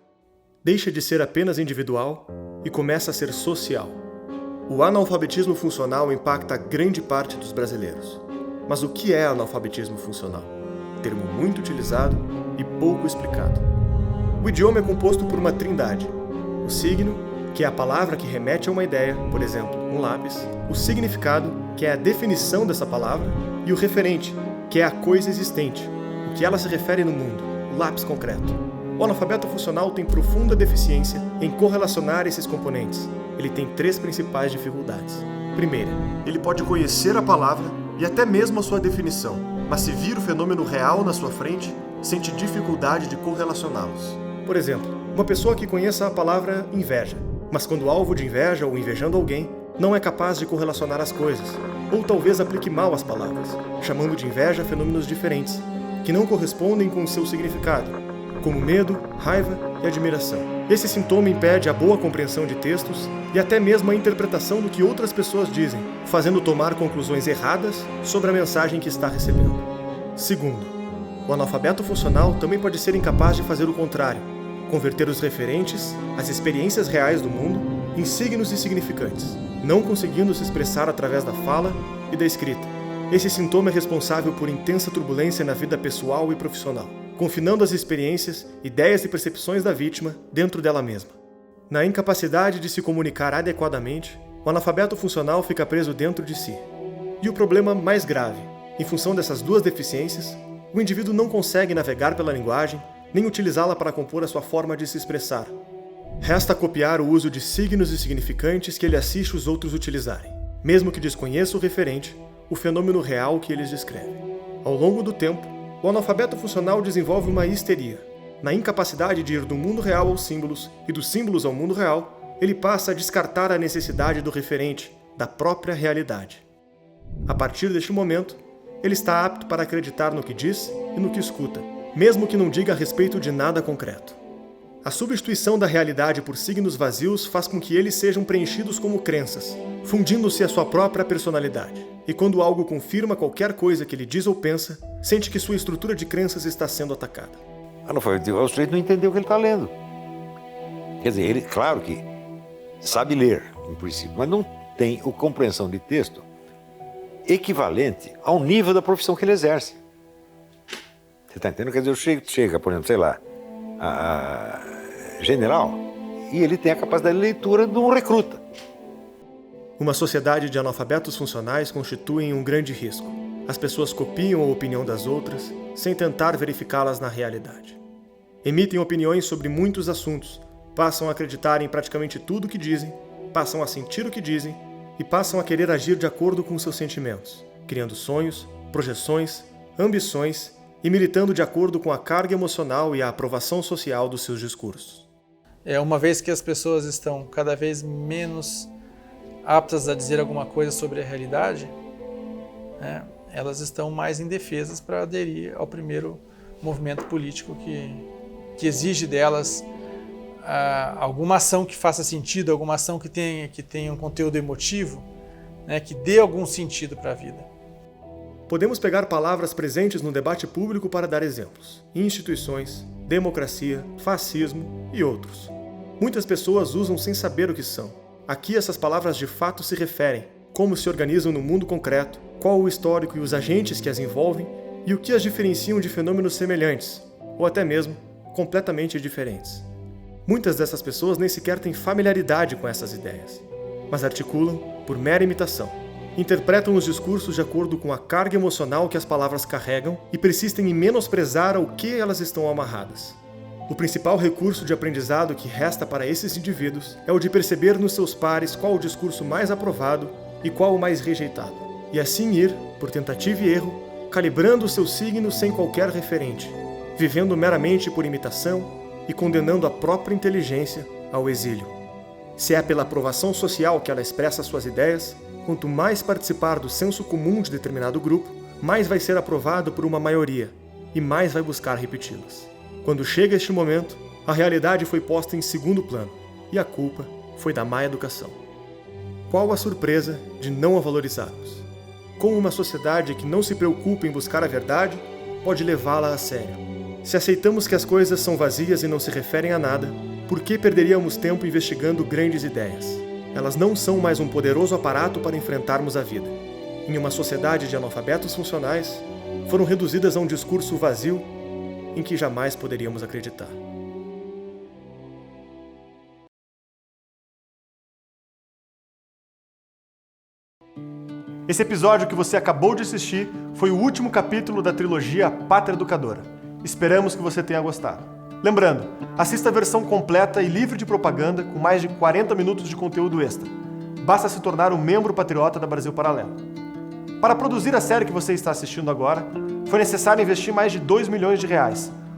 Deixa de ser apenas individual e começa a ser social. O analfabetismo funcional impacta grande parte dos brasileiros. Mas o que é analfabetismo funcional? Termo muito utilizado e pouco explicado. O idioma é composto por uma trindade. O signo, que é a palavra que remete a uma ideia, por exemplo, um lápis. O significado, que é a definição dessa palavra. E o referente, que é a coisa existente, o que ela se refere no mundo, o lápis concreto. O analfabeto funcional tem profunda deficiência em correlacionar esses componentes. Ele tem 3 principais dificuldades. Primeira, ele pode conhecer a palavra e até mesmo a sua definição, mas se vir o fenômeno real na sua frente, sente dificuldade de correlacioná-los. Por exemplo, uma pessoa que conheça a palavra inveja, mas quando alvo de inveja ou invejando alguém, não é capaz de correlacionar as coisas, ou talvez aplique mal as palavras, chamando de inveja fenômenos diferentes, que não correspondem com o seu significado, como medo, raiva e admiração. Esse sintoma impede a boa compreensão de textos e até mesmo a interpretação do que outras pessoas dizem, fazendo tomar conclusões erradas sobre a mensagem que está recebendo. Segundo, o analfabeto funcional também pode ser incapaz de fazer o contrário, converter os referentes, as experiências reais do mundo, em signos e significantes, não conseguindo se expressar através da fala e da escrita. Esse sintoma é responsável por intensa turbulência na vida pessoal e profissional, confinando as experiências, ideias e percepções da vítima dentro dela mesma. Na incapacidade de se comunicar adequadamente, o analfabeto funcional fica preso dentro de si. E o problema mais grave, em função dessas 2 deficiências, o indivíduo não consegue navegar pela linguagem, nem utilizá-la para compor a sua forma de se expressar. Resta copiar o uso de signos e significantes que ele assiste os outros utilizarem, mesmo que desconheça o referente, o fenômeno real que eles descrevem. Ao longo do tempo, o analfabeto funcional desenvolve uma histeria. Na incapacidade de ir do mundo real aos símbolos e dos símbolos ao mundo real, ele passa a descartar a necessidade do referente, da própria realidade. A partir deste momento, ele está apto para acreditar no que diz e no que escuta, mesmo que não diga a respeito de nada concreto. A substituição da realidade por signos vazios faz com que eles sejam preenchidos como crenças, fundindo-se a sua própria personalidade. E quando algo confirma qualquer coisa que ele diz ou pensa, sente que sua estrutura de crenças está sendo atacada. O sujeito não entendeu o que ele está lendo. Quer dizer, ele, claro que sabe ler, em princípio, mas não tem a compreensão de texto equivalente ao nível da profissão que ele exerce. Você está entendendo? Quer dizer, chega, por exemplo, sei lá, a general, e ele tem a capacidade de leitura de um recruta. Uma sociedade de analfabetos funcionais constitui um grande risco. As pessoas copiam a opinião das outras sem tentar verificá-las na realidade. Emitem opiniões sobre muitos assuntos, passam a acreditar em praticamente tudo o que dizem, passam a sentir o que dizem e passam a querer agir de acordo com seus sentimentos, criando sonhos, projeções, ambições e militando de acordo com a carga emocional e a aprovação social dos seus discursos. Uma vez que as pessoas estão cada vez menos aptas a dizer alguma coisa sobre a realidade, né, elas estão mais indefesas para aderir ao primeiro movimento político que exige delas alguma ação que faça sentido, alguma ação que tenha um conteúdo emotivo, né, que dê algum sentido para a vida. Podemos pegar palavras presentes no debate público para dar exemplos: instituições, democracia, fascismo e outros. Muitas pessoas usam sem saber o que são. Aqui essas palavras de fato se referem, como se organizam no mundo concreto, qual o histórico e os agentes que as envolvem e o que as diferenciam de fenômenos semelhantes, ou até mesmo completamente diferentes. Muitas dessas pessoas nem sequer têm familiaridade com essas ideias, mas articulam por mera imitação. Interpretam os discursos de acordo com a carga emocional que as palavras carregam e persistem em menosprezar ao que elas estão amarradas. O principal recurso de aprendizado que resta para esses indivíduos é o de perceber nos seus pares qual o discurso mais aprovado e qual o mais rejeitado. E assim ir, por tentativa e erro, calibrando o seu signo sem qualquer referente, vivendo meramente por imitação e condenando a própria inteligência ao exílio. Se é pela aprovação social que ela expressa suas ideias, quanto mais participar do senso comum de determinado grupo, mais vai ser aprovado por uma maioria e mais vai buscar repeti-las. Quando chega este momento, a realidade foi posta em segundo plano e a culpa foi da má educação. Qual a surpresa de não a valorizarmos? Como uma sociedade que não se preocupa em buscar a verdade pode levá-la a sério? Se aceitamos que as coisas são vazias e não se referem a nada, por que perderíamos tempo investigando grandes ideias? Elas não são mais um poderoso aparato para enfrentarmos a vida. Em uma sociedade de analfabetos funcionais, foram reduzidas a um discurso vazio em que jamais poderíamos acreditar. Esse episódio que você acabou de assistir foi o último capítulo da trilogia Pátria Educadora. Esperamos que você tenha gostado. Lembrando, assista a versão completa e livre de propaganda com mais de 40 minutos de conteúdo extra. Basta se tornar um membro patriota da Brasil Paralelo. Para produzir a série que você está assistindo agora, foi necessário investir mais de R$2 milhões,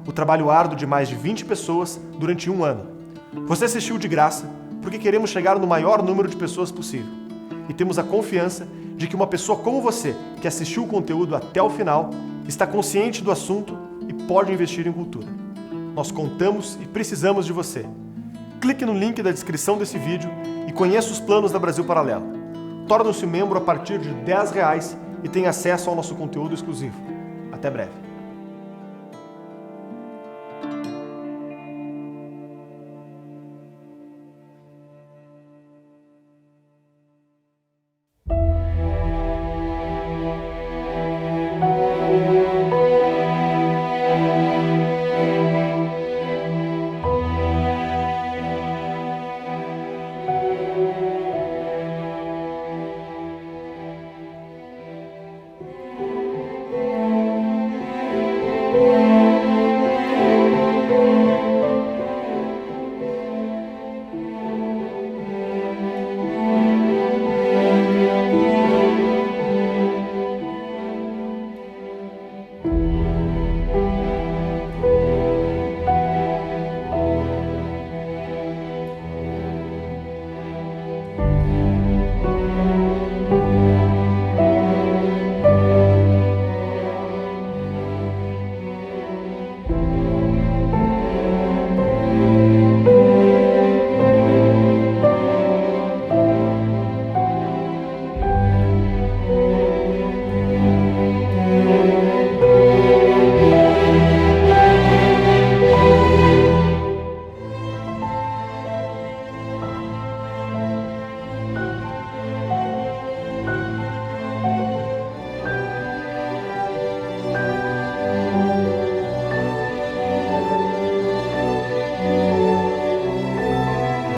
o trabalho árduo de mais de 20 pessoas durante um ano. Você assistiu de graça porque queremos chegar no maior número de pessoas possível. E temos a confiança de que uma pessoa como você, que assistiu o conteúdo até o final, está consciente do assunto e pode investir em cultura. Nós contamos e precisamos de você. Clique no link da descrição desse vídeo e conheça os planos da Brasil Paralelo. Torne-se membro a partir de R$10 e tenha acesso ao nosso conteúdo exclusivo. Até breve.